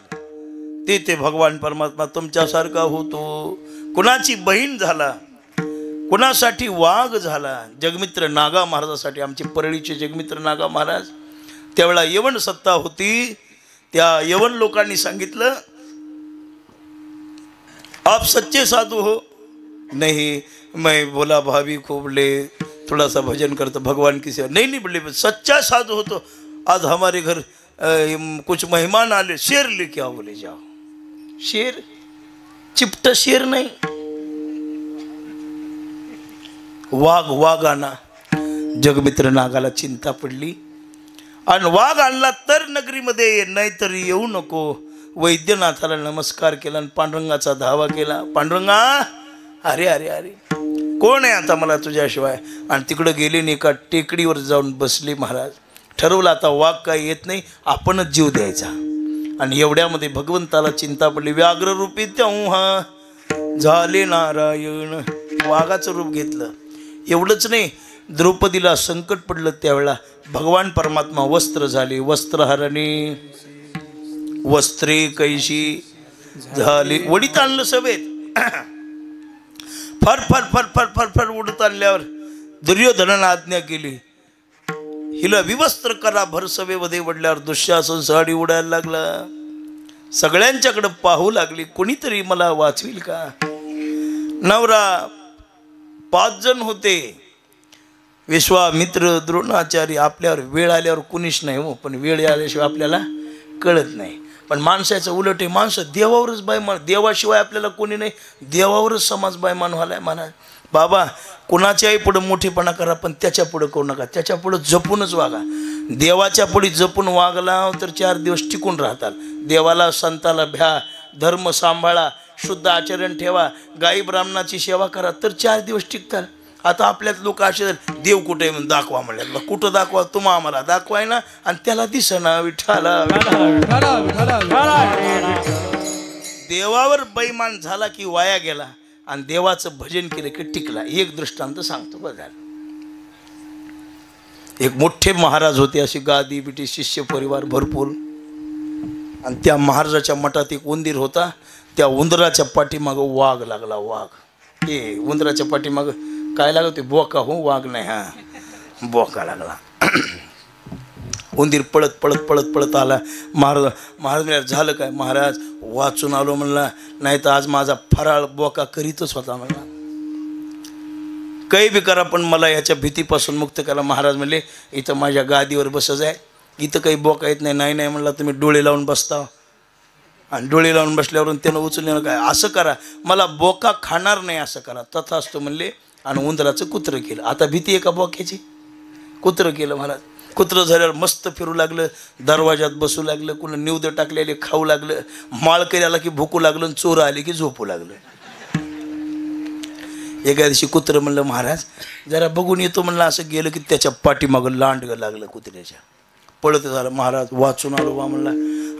ते भगवान परमात्मा तुमच्यासारखा होतो. कुणाची बहीण झाला, कुणासाठी वाघ झाला. जगमित्र नागा महाराजासाठी, आमचे परळीचे जगमित्र नागा महाराज, त्यावेळेला यवन सत्ता होती. त्या यवन लोकांनी सांगितलं आप सच्चे साधू हो. नहीं मैं बोला भाभी को बोले थोड़ा सा भजन करता भगवान की सेवा. नहीं बोले सच्चा साधू हो तो आज हमारे घर कुछ मेहमान आले, शेर लेके आओ. बोले जाओ. शेर चिपट शेर नाही, वाघ आणा. जगमित्र नागाला चिंता पडली आणि वाघ आणला तर नगरीमध्ये ये, नाहीतर येऊ नको. वैद्यनाथाला नमस्कार केला आणि पांडुरंगाचा धावा केला. पांडुरंगा अरे अरे अरे कोण आहे आता मला तुझ्याशिवाय. आणि तिकडं गेले नाही का टेकडीवर जाऊन बसले महाराज. ठरवलं आता वाघ काही येत नाही, आपणच जीव द्यायचा. आणि एवढ्यामध्ये भगवंताला चिंता पडली. व्याघ्र रूपी तेव्हा झाले नारायण. वाघाचं रूप घेतलं. एवढंच नाही, द्रौपदीला संकट पडलं त्यावेळेला भगवान परमात्मा वस्त्र झाले. वस्त्रहरणी वस्त्रे कैशी झाली. वडीत आणलं सभेत. फर फर फर फर फर फर उडत आणल्यावर दुर्योधनाला आज्ञा केली हिला विवस्त्र करा. भर सभेमध्ये वडल्यावर दुःशासन साडी उडायला लागला. सगळ्यांच्याकडे पाहू लागली कोणीतरी मला वाचविल का. नवरा 5 जण होते. विश्वामित्र, द्रोणाचार्य. आपल्यावर वेळ आल्यावर कुणीच नाही हो, पण वेळ आल्याशिवाय आपल्याला कळत नाही. पण माणसाचं उलट आहे. माणसं देवावरच बायमान, देवाशिवाय आपल्याला कोणी नाही. देवावरच समाज बायमान व्हायला. म्हणा बाबा कुणाच्याही पुढं मोठेपणा करा, पण त्याच्या पुढं करू नका. त्याच्या पुढं जपूनच वागा. देवाच्या पुढे जपून वागला तर 4 दिवस टिकून राहतात. देवाला संताला भ्या, धर्म सांभाळा, शुद्ध आचरण ठेवा, गाई ब्राह्मणाची सेवा करा तर 4 दिवस टिकतात. आता आपल्यात लोक असे देव कुठे म्हणून दाखवा म्हणले. कुठं दाखवा, तुम्हा आम्हाला दाखवाय ना. आणि त्याला दिसना. विठ्ठला देवावर बैमान झाला की वाया गेला, आणि देवाचं भजन केलं की टिकला. एक दृष्टांत सांगतो बघा. एक मोठे महाराज होते, अशी गादी बिटी शिष्य परिवार भरपूर. आणि त्या महाराजाच्या मठात एक उंदीर होता. त्या उंदराच्या पाठीमागं वाघ लागला. वाघ हे उंदराच्या पाठीमागं काय लागलं ते बोका हो, वाघ नाही. हा बोका लागला. उंदीर पळत पळत पळत पळत आला. महाराज झालं काय. महाराज वाचून आलो म्हणला, नाही तर आज माझा फराळ बोका करीतच होता म्हणला. काही बी करा पण मला याच्या भीतीपासून मुक्त करा. महाराज म्हणले इथं माझ्या गादीवर बसच आहे, इथं काही बोका येत नाही. नाही नाही म्हणला, तुम्ही डोळे लावून बसता. आणि डोळे लावून बसल्यावरून त्यानं उचललं काय. असं करा मला बोका खाणार नाही असं करा. तथास्तु म्हणले. आणि उंदराचं कुत्रं केलं. आता भीती आहे का बोक्याची. कुत्रं केलं महाराज. कुत्रं झाल्यावर मस्त फिरू लागलं, दरवाजात बसू लागलं, कुणा निवद टाकलेले खाऊ लागलं, माळकरी आला की भुकू लागलं, चोर आले की झोपू लागलं. एका दिवशी कुत्रं म्हणलं महाराज जरा बघून येतो म्हणलं. असं गेलं की त्याच्या पाठीमागं लांडगं लागलं कुत्र्याच्या. पळत झालं. महाराज वाचून आलो बा म्हणला,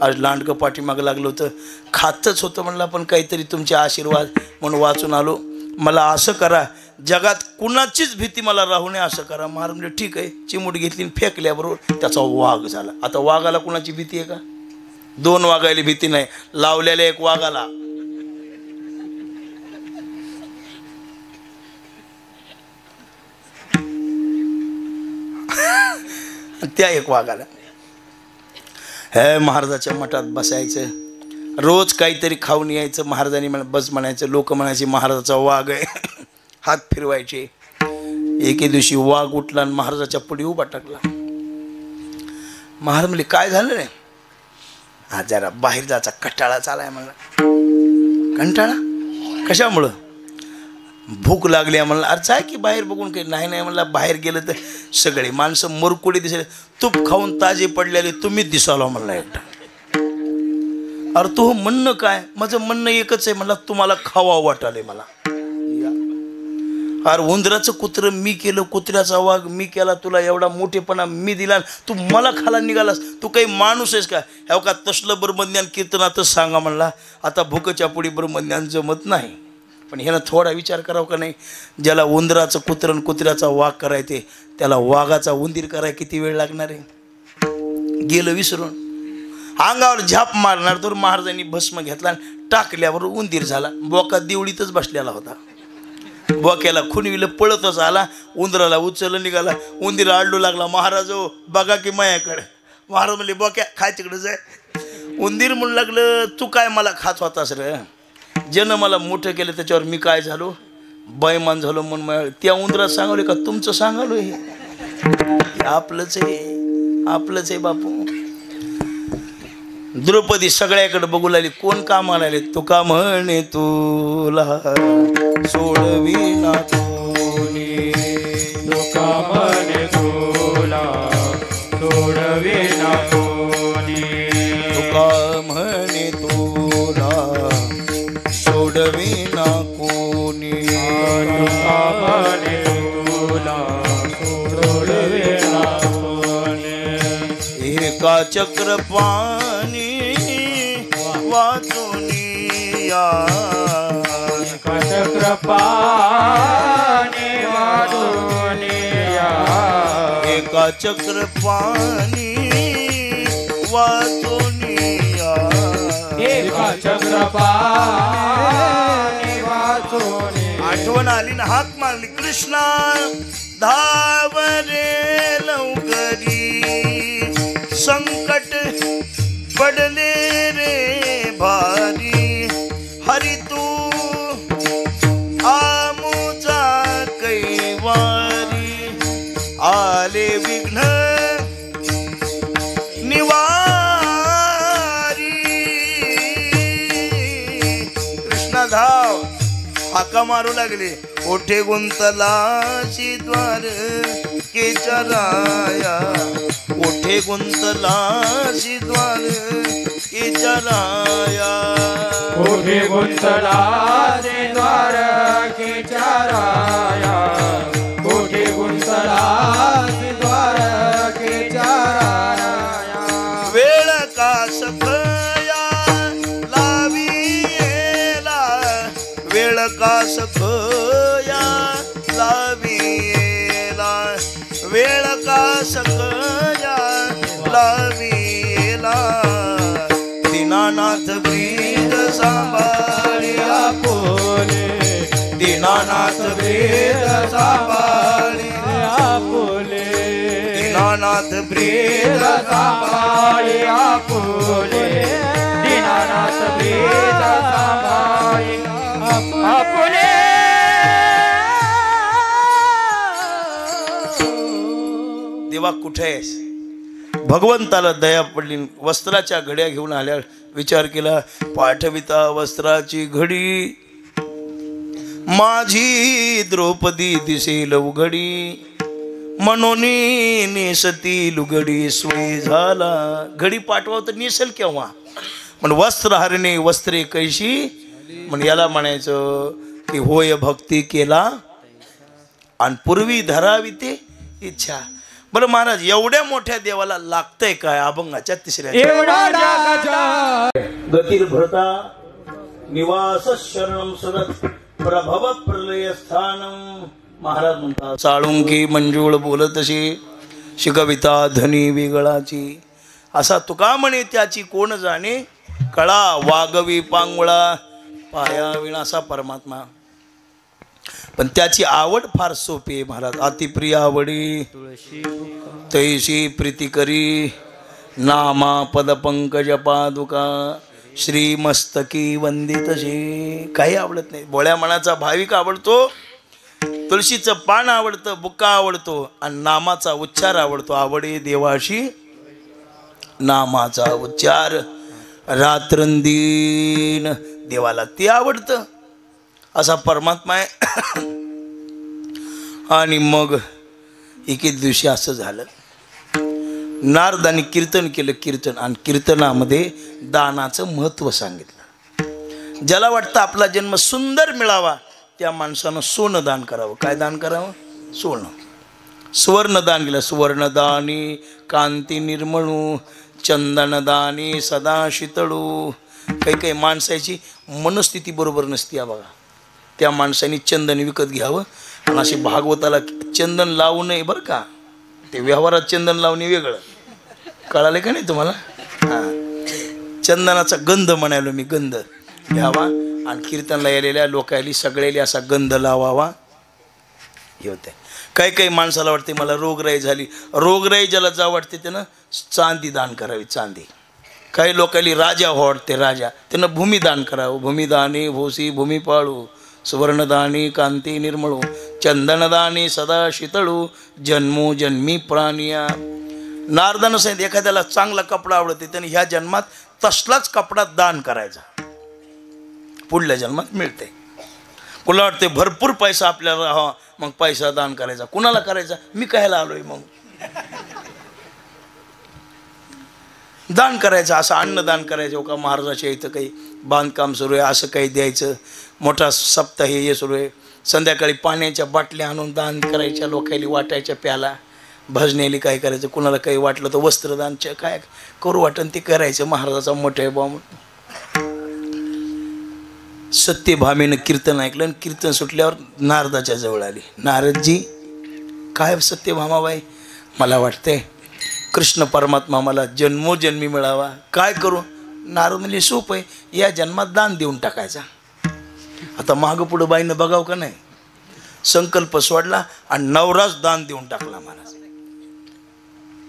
आज लांडगं पाठीमागं लागलं होतं, खातच होतं म्हणला, पण काहीतरी तुमचे आशीर्वाद म्हणून वाचून आलो. मला असं करा, जगात कुणाचीच भीती मला राहू नये असं करा. महाराज म्हणजे ठीक आहे. चिमूट घेतली फेकल्याबरोबर त्याचा वाघ झाला. आता वाघाला कुणाची भीती आहे का. 2 वाघायला भीती नाही, लावलेल्या 1 वाघाला. त्या 1 वाघाला. हे महाराजाच्या मठात बसायचं, रोज काहीतरी खाऊन यायचं. महाराजांनी बस म्हणायचं, लोक म्हणायचे महाराजाचा वाघ आहे. हात फिरवायचे. एके दिवशी वाघ उठला आणि महाराजाच्या पुढे उभा टाकला. महाराज म्हणले काय झालं रे. हा जरा बाहेर जायचा कंटाळा चालाय म्हणला. कंटाळा कशामुळं. भूक लागली म्हणलं अरे जाय की बाहेर बघून काही नाही नाही म्हणलं बाहेर गेलं तर सगळे माणसं मरकुडी दिसले तूप खाऊन ताजे पडलेले तुम्हीच दिसालो म्हणला एकटा अरे तू म्हणणं काय माझं म्हणणं एकच आहे म्हणला तुम्हाला खावा वाटाले मला अरे उंदराचं कुत्रं मी केलं कुत्र्याचा वाघ मी केला तुला एवढा मोठेपणा मी दिला तू मला खाला निघालास तू काही माणूस आहेस का ह्या का तसलं ब्रह्मज्ञान कीर्तनातच सांगा म्हणला आता भूकच्या पुढे ब्रह्मज्ञान जमत नाही पण ह्यानं थोडा विचार करावा का नाही ज्याला उंदराचं कुत्रं कुत्र्याचा वाघ करायचे त्याला वाघाचा उंदीर कराय किती वेळ लागणार आहे गेलं विसरून अंगावर झाप मारणार तर महाराजांनी भस्म घेतला टाकल्यावर उंदीर झाला बोका देवळीतच बसलेला होता बोक्याला खुनविलं पळतच आला उंदराला उचललं निघाला उंदीर आडलू लागला महाराज बघा की मायाकडे महाराज म्हणले बोक्या खाय तिकडे जाय उंदीर म्हणू लागलं तू काय मला खात होतास रे ज्यानं मला मोठं केलं त्याच्यावर मी काय झालो बैमान झालो म्हणून त्या उंदरात सांगवले का तुमचं सांगालो हे आपलंच आहे बापू द्रौपदी सगळ्याकडे बघू लागली कोण कामाला आले तू का म्हणे तुला सोडविना कोणी तुका म्हणे तुला सोडविना कोणी तुका म्हणे तुला सोडविना कोणी तुका म्हणे तुला सोडविना कोणी एका चक्रपाणी वाचूनी या चक्रपाणी वाचूनिया एका चक्रपाणी वाचूनिया एका चक्रपाणी वाचूनिया आठवण आली ना हाक मारली कृष्णा धावरे लवकरी संकट पडले रे भारी हरी तू आमुचा कैवारी आले विघ्न निवारी कृष्णा धाव हाका मारू लागले ओठे गुंतलाशी द्वार केचराया ओठे गुंतलाशी द्वार केचराया ओठे गुंतलाशी द्वार केचराया ओठे गुंतलाशी द्वार केचराया वेळ का सखया लावियेला वेळ का सखया लावियेला वेळ का सखया लावियेला दीनानाथ ब्रीद सांभाळी आपुले दीनानाथ ब्रीद सांभाळी आपुले दीनानाथ ब्रीद सांभाळी आपुले दीनानाथ ब्रीद सांभाळी आपुले देवा कुठे आहेस भगवंताला दया पडली वस्त्राच्या घड्या घेऊन आल्या विचार केला पाठविता वस्त्राची घडी माझी द्रौपदी दिसेल उघडी म्हणून नेसती लुगडी सोयी झाला घडी पाठवा तर नेसेल केव्हा पण वस्त्र हरणे वस्त्रे कैशी म्हण याला म्हणायचं की होय भक्ती केला आणि पूर्वी धरावी ते इच्छा बरं महाराज एवढ्या मोठ्या देवाला लागतंय काय अभंगाच्या तिसऱ्या गतीर भरता निवास शरणम सदत प्रभव प्रलय स्थानम महाराज म्हणतात साळुंकी मंजूळ बोलतशी शिकविता धनी वेगळाची असा तुका म्हणे त्याची कोण जाणे कळा वागवी पांगुळा पाया विणासा परमात्मा पण त्याची आवड फार सोपी आहे महाराज अतिप्रिय आवडी तैशी प्रीती करी नामा पद पंकज पादुका श्रीमस्तकी वंदितशी काही आवडत नाही भोळ्या मनाचा भाविक आवडतो तुळशीचं पान आवडतं बुक्का आवडतो आणि नामाचा उच्चार आवडतो आवडे देवाशी नामाचा उच्चार रात्रंदीन देवाला ते आवडतं असा परमात्मा आहे. आणि मग एके दिवशी असं झालं, नारदांनी कीर्तन केलं. कीर्तन आणि कीर्तनामध्ये दानाचं महत्त्व सांगितलं. ज्याला वाटतं आपला जन्म सुंदर मिळावा त्या माणसानं सोनं दान करावं. काय दान करावं? सोनं. सुवर्णदान केलं. सुवर्णदानी कांती निर्मळू, चंदनदानी सदा शीतळू. काही काही माणसाची मनस्थिती बरोबर नसती आहे बघा, त्या माणसाने चंदन विकत घ्यावं आणि असे भागवताला चंदन लावू नये बरं का. ते व्यवहारात चंदन लावणे वेगळं, कळाले का नाही तुम्हाला? हां, चंदनाचा गंध म्हणालो मी, गंध घ्यावा आणि कीर्तनला यायलेल्या लोकायली सगळ्याला असा गंध लावावा. हे होते. काही काही माणसाला वाटते मला रोगराई झाली, रोगराई ज्याला जा वाटते त्यानं चांदी दान करावी, चांदी. काही लोकांनी राजा हो वाटते, राजा, त्यानं भूमिदान करावं. भूमिदानी भूसी भूमी पाळू, सुवर्णदानी कांती निर्मळू, चंदनदानी सदा शीतळू, जन्मो जन्मी प्राणिया. नारदानं सांगितलं एखाद्याला चांगला कपडा आवडते त्याने ह्या जन्मात तसलाच कपडा दान करायचा, पुढल्या जन्मात मिळते. कुणाला वाटते भरपूर पैसा आपल्याला राहावा, मग पैसा दान करायचा. कुणाला करायचा? मी कायला आलोय मग दान करायचं. असं अन्नदान करायचं का महाराजाच्या इथं काही बांधकाम सुरू आहे असं काही द्यायचं. मोठा सप्ताह हे सुरू आहे, संध्याकाळी पाण्याच्या बाटल्या आणून दान करायच्या, लोकांनी वाटायच्या प्याला. भजनेली काय करायचं, कुणाला काही वाटलं तर वस्त्रदानच्या काय करू वाटन ते करायचं. महाराजाचा मोठा आहे बा. सत्यभामेनं कीर्तन ऐकलं आणि कीर्तन सुटल्यावर नारदाच्या जवळ आली. नारदजी, काय सत्यभामाबाई, मला वाटतंय कृष्ण परमात्मा मला जन्मोजन्मी मिळावा, काय करू? नारद म्हणजे सोप आहे, या जन्मात दान देऊन टाकायचा. आता मागं पुढं बाईनं बघाव का नाही, संकल्प सोडला आणि नवराच दान देऊन टाकला. महाराज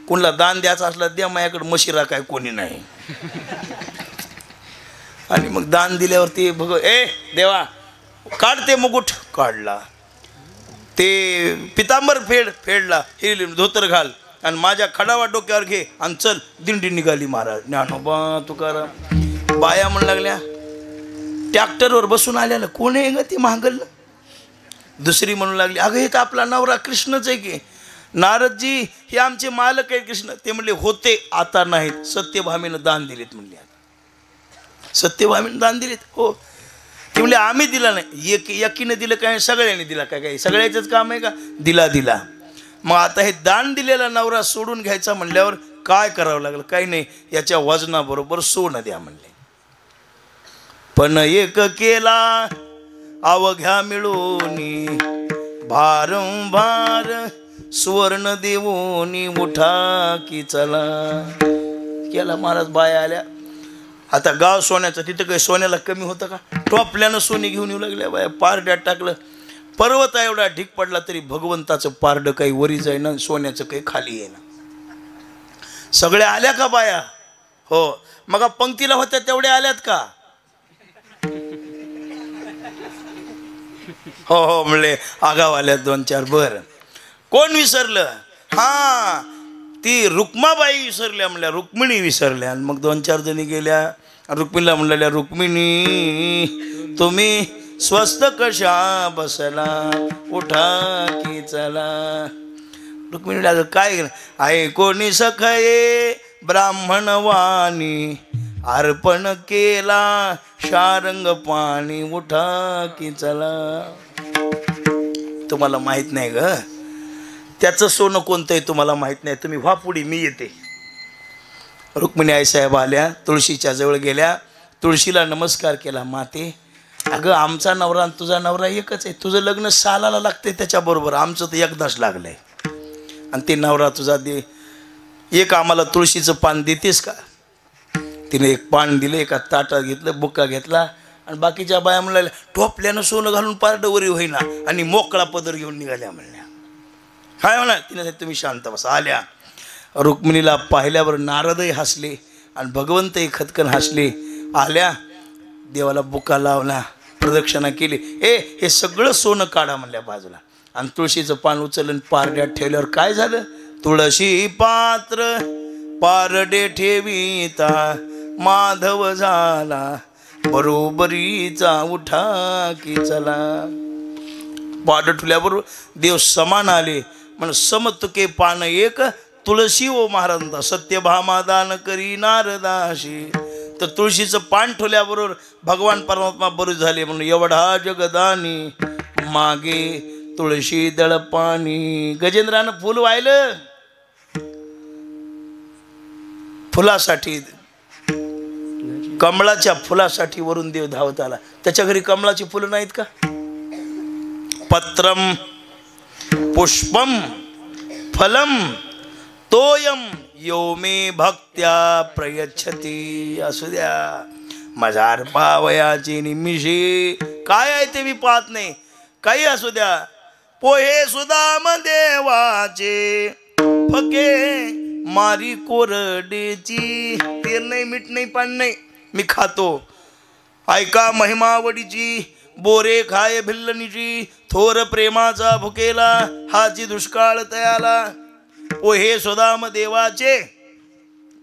कुणाला दान द्यायचं असला द्या, माझ्याकडे मशिरा काय कोणी नाही. आणि मग दान दिल्यावरती बघ, ए देवा काढ ते मुकुट, काढला. ते पितांबर फेडला, हे धोतर घाल आणि माझ्या खडावा डोक्यावर घे आणि चल. दिंडी निघाली. महाराज ज्ञानोबा तुकाराम. बाया म्हणू लागल्या ट्रॅक्टरवर बसून आल्याला कोण आहे ग ते मागलं. दुसरी म्हणू लागली अगं हे तर आपला नवरा कृष्णच आहे की. नारदजी, हे आमचे मालक आहे कृष्ण. ते म्हणले होते, आता नाहीत. सत्यभामेनं दान दिलेत म्हणले. सत्यभामेनं दान दिलेत? हो. ते म्हणले आम्ही दिला नाही, एकीनं दिलं काय, सगळ्यांनी दिला काय, काय सगळ्याचंच काम आहे का? दिला. मग आता हे दान दिलेला नवरा सोडून घ्यायचा म्हणल्यावर काय करावं लागलं? काही नाही, याच्या वजनाबरोबर सोनं द्या म्हणले. पण एक केला अवघ्या मिळूनी, भारंभार सुवर्ण देवोनी, उठा की चला. केला महाराज. बाया आल्या. आता गाव सोन्याचं, तिथं काही सोन्याला कमी होतं का? टोपल्यानं सोने घेऊन येऊ लागल्या बाया. पारड्यात टाकलं. पर्वत एवढा ढीक पडला तरी भगवंताचं पारडं काही वरी जाईना, सोन्याचं काही खाली येईना. सगळ्या आल्या का बाया? हो. मग पंक्तीला होत्या तेवढ्या आल्यात का? हो म्हणले आगाव आल्यात 2-4. बरं, कोण विसरलं? हा, ती रुक्माबाई विसरल्या म्हणल्या, रुक्मिणी विसरल्या. आणि मग 2-4 जणी गेल्या. रुक्मिणीला म्हणल्या रुक्मिणी तुम्ही स्वस्त कशा बसला, उठा की चला. रुक्मिणीला काय आहे कोणी सखये ब्राह्मणवाणी, अर्पण केला शारंग पाणी, उठा की चला. तुम्हाला माहित नाही ग त्याचं सोनं कोणतं आहे, तुम्हाला माहित नाही. तुम्ही व्हा पुढे, मी येते. रुक्मिणी आईसाहेब आल्या, तुळशीच्या जवळ गेल्या, तुळशीला नमस्कार केला. माते, अगं आमचा नवरा आणि तुझा नवरा एकच आहे. तुझं लग्न सालाला लागते त्याच्याबरोबर, आमचं तर एकदाच लागलंय. आणि ते नवरा तुझा दे, एक आम्हाला तुळशीचं पान देतेस का? तिने एक पान दिलं, एका ताटात घेतलं, बुक्का घेतला. आणि बाकीच्या बाया म्हणाल्या टोपल्यानं सोनं घालून पारडवरी होईना आणि मोकळा पदर घेऊन निघाल्या म्हणल्या. काय म्हणा? तिने तुम्ही शांत बसा. आल्या. रुक्मिणीला पाहिल्यावर नारदही हसले आणि भगवंतही खतकन हसले. आल्या, देवाला बुका लावला, प्रदक्षिणा केली. हे सगळं सोनं काढा म्हणल्या बाजूला. आणि तुळशीचं पान उचलून पारड्यात ठेवल्यावर काय झालं? तुळशी पात्र पारडे ठेवीता माधव झाला, बरोबरीचा उठा की चला. पाड ठुल्याबरोबर देव समान आले म्हण समतुके पान एक तुळशी ओ महाराजांचा सत्यभामा दान करी नारदाशी. तर तुळशीचं पान ठेवल्याबरोबर भगवान परमात्मा बरे झाले म्हणून एवढा जगदानी मागे तुळशी दळपाणी. गजेंद्रानं फुल वाहिलं फुलासाठी, कमळाच्या फुलासाठी वरून देव धावत आला. त्याच्या घरी कमळाची फुलं नाहीत का? पत्रम पुष्पम फलम तोयम यो मे भक्त्या प्रयच्छती. असू द्या मजार पावयाची निमिषी काय आहे ते मी पाहत नाही, काही असू द्या. पोहे सुदाम देवाचे फके मारी कोरडेची. तेल नाही मीठ नाही पाणी नाही मी खातो. ऐका महिमावडीची बोरे खाय भिल्लनीची. थोर प्रेमाचा भुकेला हाची दुष्काळ तयाला. पोहे सुदाम देवाचे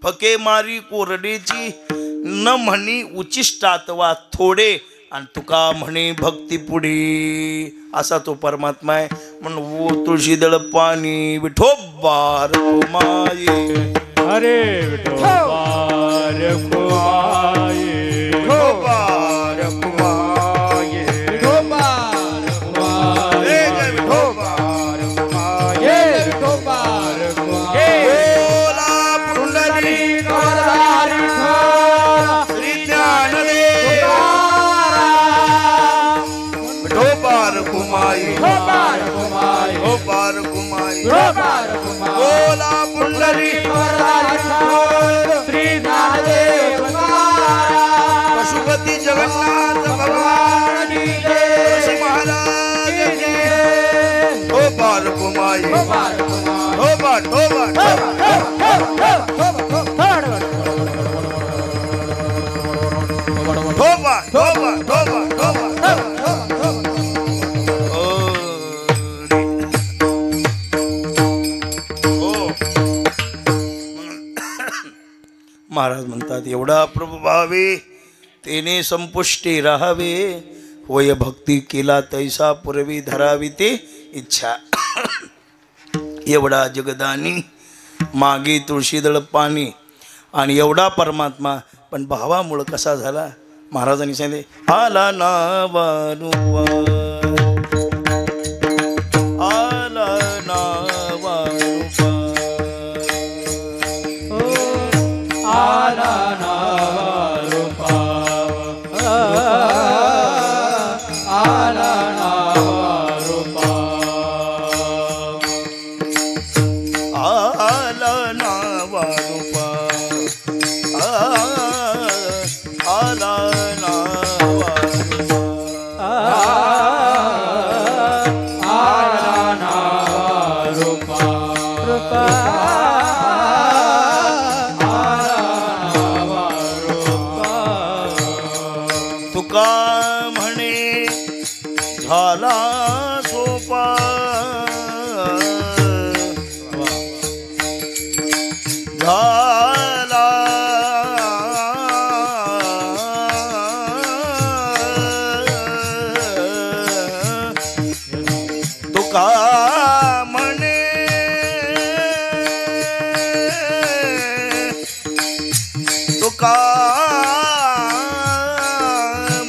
फके मारी कोरडेची. न म्हणी उचिष्टात वा थोडे आणि तुका म्हणे भक्ती पुढे. असा तो परमात्मा आहे म्हणून वो तुळशी दळ पाणी विठोबार कुमाये. हरे विठोबार कुमाये. विठोबार कुमाये. विठोबार कुमाये. विठोबार कुमाये. विठोबार कुमाये. बोला पुंडलिक वरदारी ठोरा श्री ज्ञानदेव विठोबार कुमाये. विठोबार कुमाये. विठोबार कुमाये. विठोबार कुमाये. बोला पुंडलिक वरदारी ठोरा श्री ज्ञानदेव पशुपती जगन्नाथ भगवान की जय. श्री महाराज की जय. विठोबार कुमाये. विठोबार कुमाये. विठोबा विठोबा विठोबा विठोबा विठोबा विठोबा. महाराज म्हणतात एवढा प्रभू भावे तेने संपुष्टी राहावे. वय भक्ती केला तैसा पुरवी धरावी ते इच्छा. एवढा जगदानी मागे तुळशीदळ पाणी आणि एवढा परमात्मा पण भावामुळं कसा झाला. महाराजांनी सांगितले आला नावारूपा. आला नावारूपा. आला नावारूपा. आला नावारूपा. आला नावारूपा. आला नावारूपा. आला नावारूपा. रूपा. तुका म्हणे झाला सोपा. झाला तुका म्हणे तुका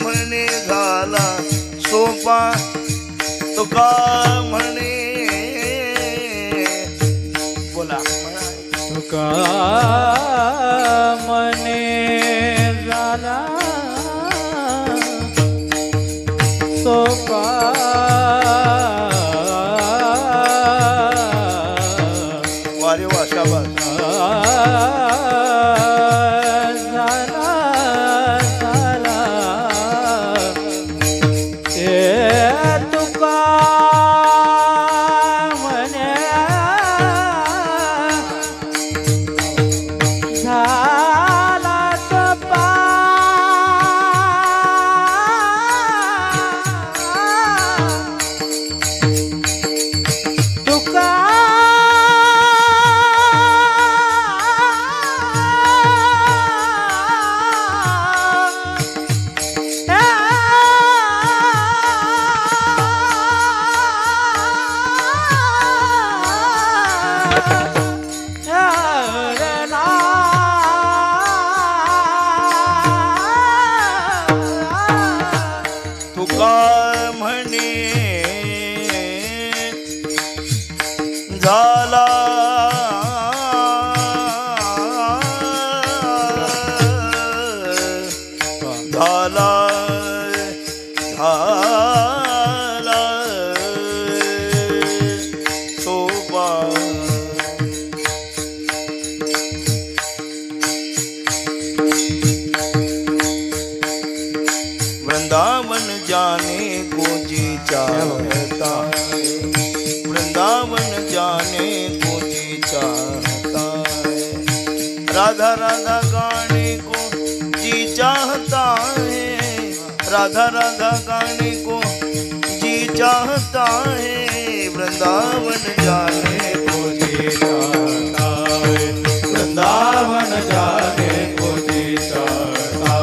म्हणे झाला सोपा. तुका म्हणे बोला तुका मने झाला सोपा. वारे वा शाबास. झाला झाला ए तुका म्हणे झाला सोपा. तुका म्हणे झाला झाला झाला सोपा वृंदावन जाने को जी चाहता है, वृंदावन जाने को जी चाहता है, राधा राधा गाने को जी चाहता है, राधा राधा गाने को जी चाहता है, वृंदावन जाने को जी चाहता है, वृंदावन जाने को जी चाहता,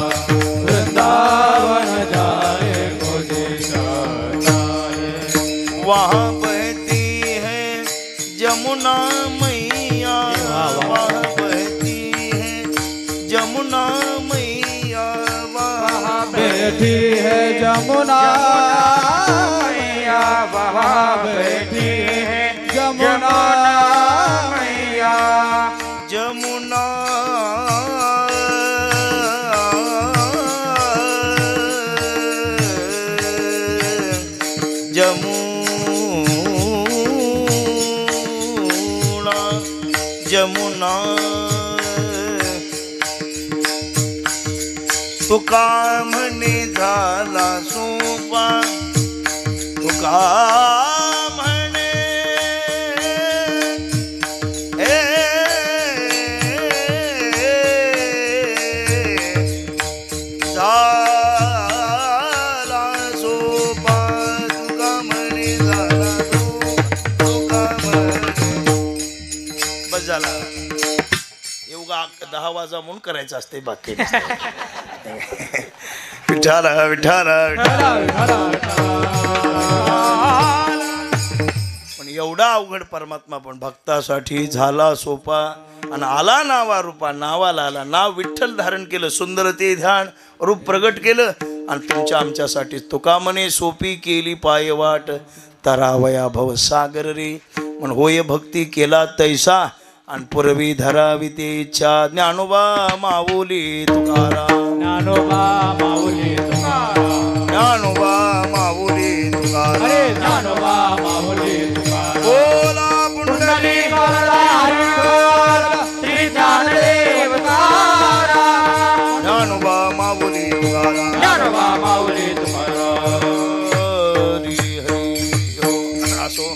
वृंदावन जाने को जी चाहता है। वहाँ बहती है जमुना मैया, वहाँ बहती है जमुना मैया, वहाँ बैठी है जमुना मैया, वहाँ बैठी है जमुना मैया, जमुना जमुना जमुना तुका म्हणे झाला सोपा, तुका म्हणे झाला सोपा, तुका म्हणे झाला तुका म्हणे. बस झाला. एवढा 10 वाजा म्हणून करायचं असते, बाकी विठाला विठाला विठाला. पण एवढा अवघड परमात्मा पण भक्तासाठी झाला सोपा आणि आला नावा रूपा, नावाला आला, नाव विठ्ठल धारण केलं, सुंदर ते ध्यान रूप प्रगट केलं आणि तुमच्या आमच्यासाठी तुका म्हणे सोपी केली पाय वाट, तरावया भव सागर रे. म्हण होय भक्ती केला तैसा आणि पूर्वी धरावी ते इच्छा, ज्ञानोबा माऊली तुकाराम, ज्ञानोबा माऊली तुकाराम, ज्ञानोबा माऊली तुकाराम, अरे ज्ञानोबा माऊली तुकाराम. बोला पुंडली श्री ज्ञानदेव तुकाराम, ज्ञानोबा माऊली तुकाराम, ज्ञानोबा माऊली तुकाराम. हरी हरी हो. असो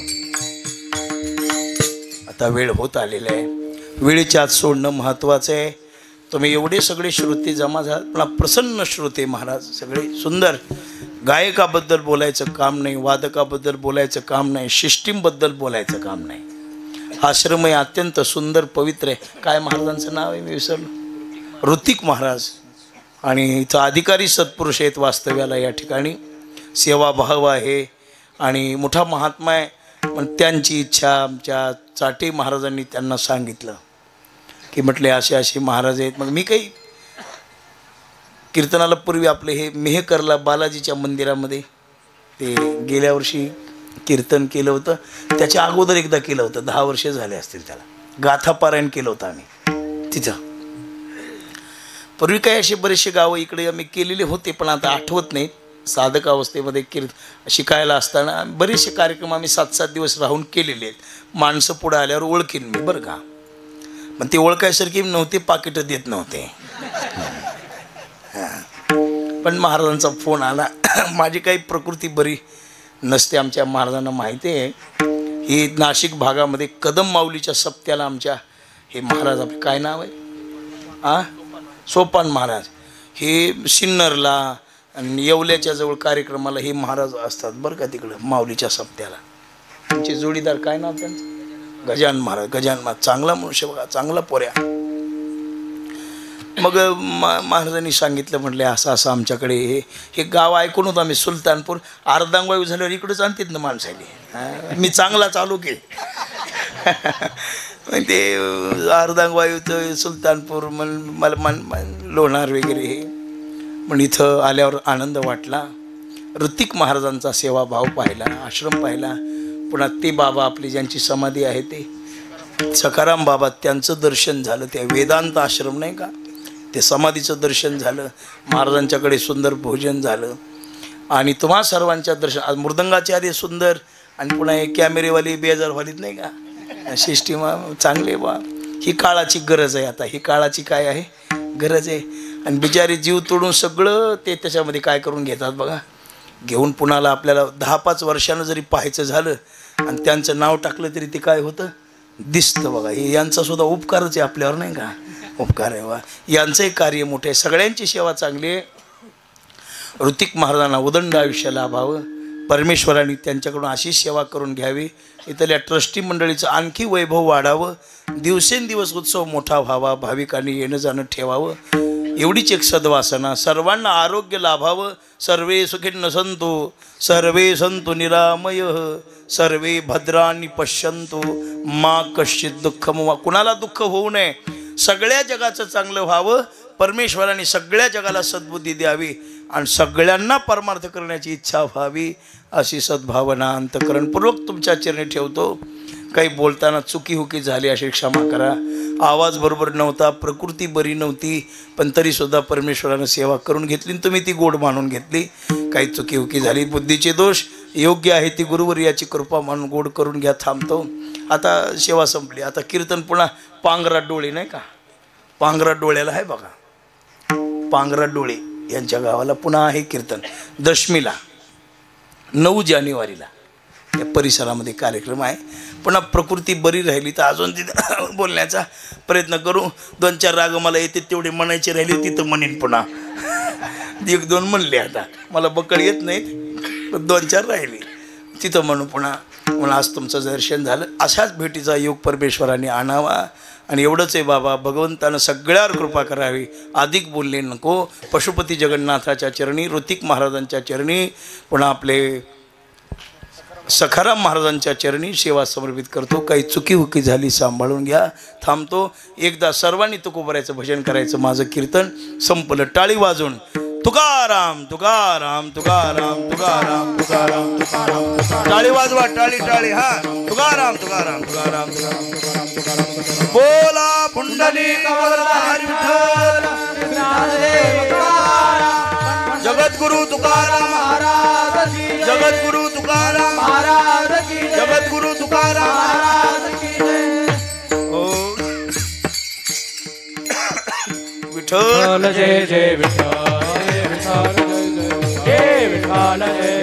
आता वेळ होत आलेला आहे, वेळेच्या आत सोडणं महत्वाचं आहे. तुम्ही एवढे सगळे श्रोते जमा झाले, पण प्रसन्न श्रोते महाराज सगळे सुंदर. गायकाबद्दल बोलायचं काम नाही, वादकाबद्दल बोलायचं काम नाही, सिस्टीमबद्दल बोलायचं काम नाही. आश्रम आहे अत्यंत सुंदर पवित्र आहे. काय महाराजांचं नाव आहे मी विसरलो, ऋतिक महाराज. आणि इथं अधिकारी सत्पुरुष आहेत वास्तव्याला या ठिकाणी, सेवाभाव आहे आणि मोठा महात्मा आहे. पण त्यांची इच्छा आमच्या चाटे महाराजांनी त्यांना सांगितलं की म्हटले असे असे महाराज आहेत. मग मी काही कीर्तनाला पूर्वी आपले हे मेहकरला बालाजीच्या मंदिरामध्ये ते गेल्या वर्षी कीर्तन केलं होतं, त्याच्या अगोदर एकदा केलं होतं, 10 वर्ष झाले असतील त्याला. गाथा पारायण केलं होतं आम्ही तिथं. पूर्वी काय असे बरेचसे गावं इकडे आम्ही केलेले होते, पण आता आठवत नाहीत. साधक अवस्थेमध्ये शिकायला असताना बरेचसे कार्यक्रम आम्ही 7-7 दिवस राहून केलेले आहेत. माणसं पुढे आल्यावर ओळखीन मी बरं का, पण ते ओळखायसारखी नव्हते, पाकिटं देत नव्हते. पण महाराजांचा फोन आला. माझी काही प्रकृती बरी नसते, आमच्या महाराजांना माहिती आहे. ही नाशिक भागामध्ये कदम माऊलीच्या सप्त्याला आमच्या हे महाराज, आपले काय नाव आहे, सोपान महाराज, हे सिन्नरला आणि येवल्याच्या जवळ कार्यक्रमाला हे महाराज असतात बरं का तिकडं माऊलीच्या सप्त्याला. त्यांचे जोडीदार काय नाव त्यांचं, गजानन महाराज. गजानन महाराज चांगला मनुष्य बघा, चांगला पोऱ्या. मग महाराजांनी सांगितलं, म्हटलं असं असं आमच्याकडे हे गाव ऐकून होतं आम्ही, सुलतानपूर. अर्धांगवायू झाल्यावर इकडंच आणतात ना माणसाने, मी चांगला चालू केले. ते अर्धांगवायूचं सुलतानपूर मला लोणार वगैरे हे. पण इथं आल्यावर आनंद वाटला. ऋतिक महाराजांचा सेवाभाव पाहिला, आश्रम पाहिला. पुन्हा ते बाबा आपली ज्यांची समाधी आहे ते सखाराम बाबा, त्यांचं दर्शन झालं. त्या वेदांत आश्रम नाही का, ते समाधीचं दर्शन झालं. महाराजांच्याकडे सुंदर भोजन झालं. आणि तुम्हा सर्वांच्या दर्शन, मृदंगाचे आधी सुंदर, आणि पुन्हा हे कॅमेरेवाली बेजारवालीत नाही का सिस्टीमा चांगले बा. ही काळाची गरज आहे. आता ही काळाची काय आहे गरज आहे. आणि बिचारी जीव तोडून सगळं ते त्याच्यामध्ये काय करून घेतात बघा. घेऊन पुण्याला आपल्याला 10-5 वर्षानं जरी पाहायचं झालं आणि त्यांचं नाव टाकलं तरी ते काय होतं दिसतं बघा. हे यांचा सुद्धा उपकारच आहे आपल्यावर नाही का, उपकार आहे बा. यांचंही कार्य मोठे आहे. सगळ्यांची सेवा चांगली आहे. ऋतिक महाराजांना उदंड आयुष्य लाभावं, परमेश्वरांनी त्यांच्याकडून अशी सेवा करून घ्यावी. इथल्या ट्रस्टी मंडळीचं आणखी वैभव वाढावं, दिवसेंदिवस उत्सव मोठा व्हावा, भाविकांनी येणं जाणं ठेवावं. एवढीच एक सद्वासना. सर्वांना आरोग्य लाभावं. सर्वे सुखिन सन्तु, सर्वे सन्तु निरामयः, सर्वे भद्राणि पश्यन्तु, मा कश्चित् दुःखम. कुणाला दुःख होऊ नये. सगळ्या जगाचं चांगलं व्हावं. परमेश्वराने सगळ्या जगाला सद्बुद्धी द्यावी आणि सगळ्यांना परमार्थ करण्याची इच्छा व्हावी, अशी सद्भावना अंतःकरणपूर्वक तुमच्या चरणी ठेवतो. काही बोलताना चुकीहुकी झाली अशी क्षमा करा. आवाज बरोबर नव्हता, प्रकृती बरी नव्हती, पण तरीसुद्धा परमेश्वरानं सेवा करून घेतली आणि तुम्ही ती गोड मानून घेतली. काही चुकीहुकी झाली, बुद्धीचे दोष, योग्य आहे ती गुरुवर्याची कृपा म्हणून गोड करून घ्या. थांबतो. आता सेवा संपली. आता कीर्तन पुन्हा पांगरा डोळे नाही का, पांगरा डोळ्याला आहे बघा, पांगरा डोळे यांच्या गावाला पुन्हा आहे कीर्तन. दशमीला 9 जानेवारीला या परिसरामध्ये कार्यक्रम आहे. पुन्हा प्रकृती बरी राहिली तर अजून तिथं बोलण्याचा प्रयत्न करू. 2-4 राग मला येते तेवढे म्हणायचे राहिले तिथं म्हणेन. पुन्हा 1-2 म्हणले. आता मला बकड येत नाहीत, 2-4 राहिले तिथं म्हणू पुन्हा. म्हणून आज तुमचं दर्शन झालं. अशाच भेटीचा योग परमेश्वराने आणावा. आणि एवढंच आहे बाबा, भगवंतानं सगळ्यावर कृपा करावी. अधिक बोलले नको. पशुपती जगन्नाथाच्या चरणी, ऋतिक महाराजांच्या चरणी, पुन्हा आपले सखाराम महाराजांच्या चरणी सेवा समर्पित करतो. काही चुकीहुकी झाली सांभाळून घ्या. थांबतो. एकदा सर्वांनी तुकोबऱ्याचं भजन करायचं. माझं कीर्तन संपलं. टाळी वाजून तुकाराम तुकाराम तुकाराम तुकाराम तुकाराम तुकाराम. टाळी वाजवा, टाळी टाळी. हा, तुकाराम तुकाराम तुकाराम तुकाराम. बोला पुंडलिक वरदारी विठ्ठल. जगद्गुरु तुकाराम महाराज की, जगद्गुरु तुकाराम महाराज की, जगद्गुरु तुकाराम महाराज की जय. ओ विठ्ठल जय जय विठ्ठल, जय विठ्ठल, जय विठ्ठल, जय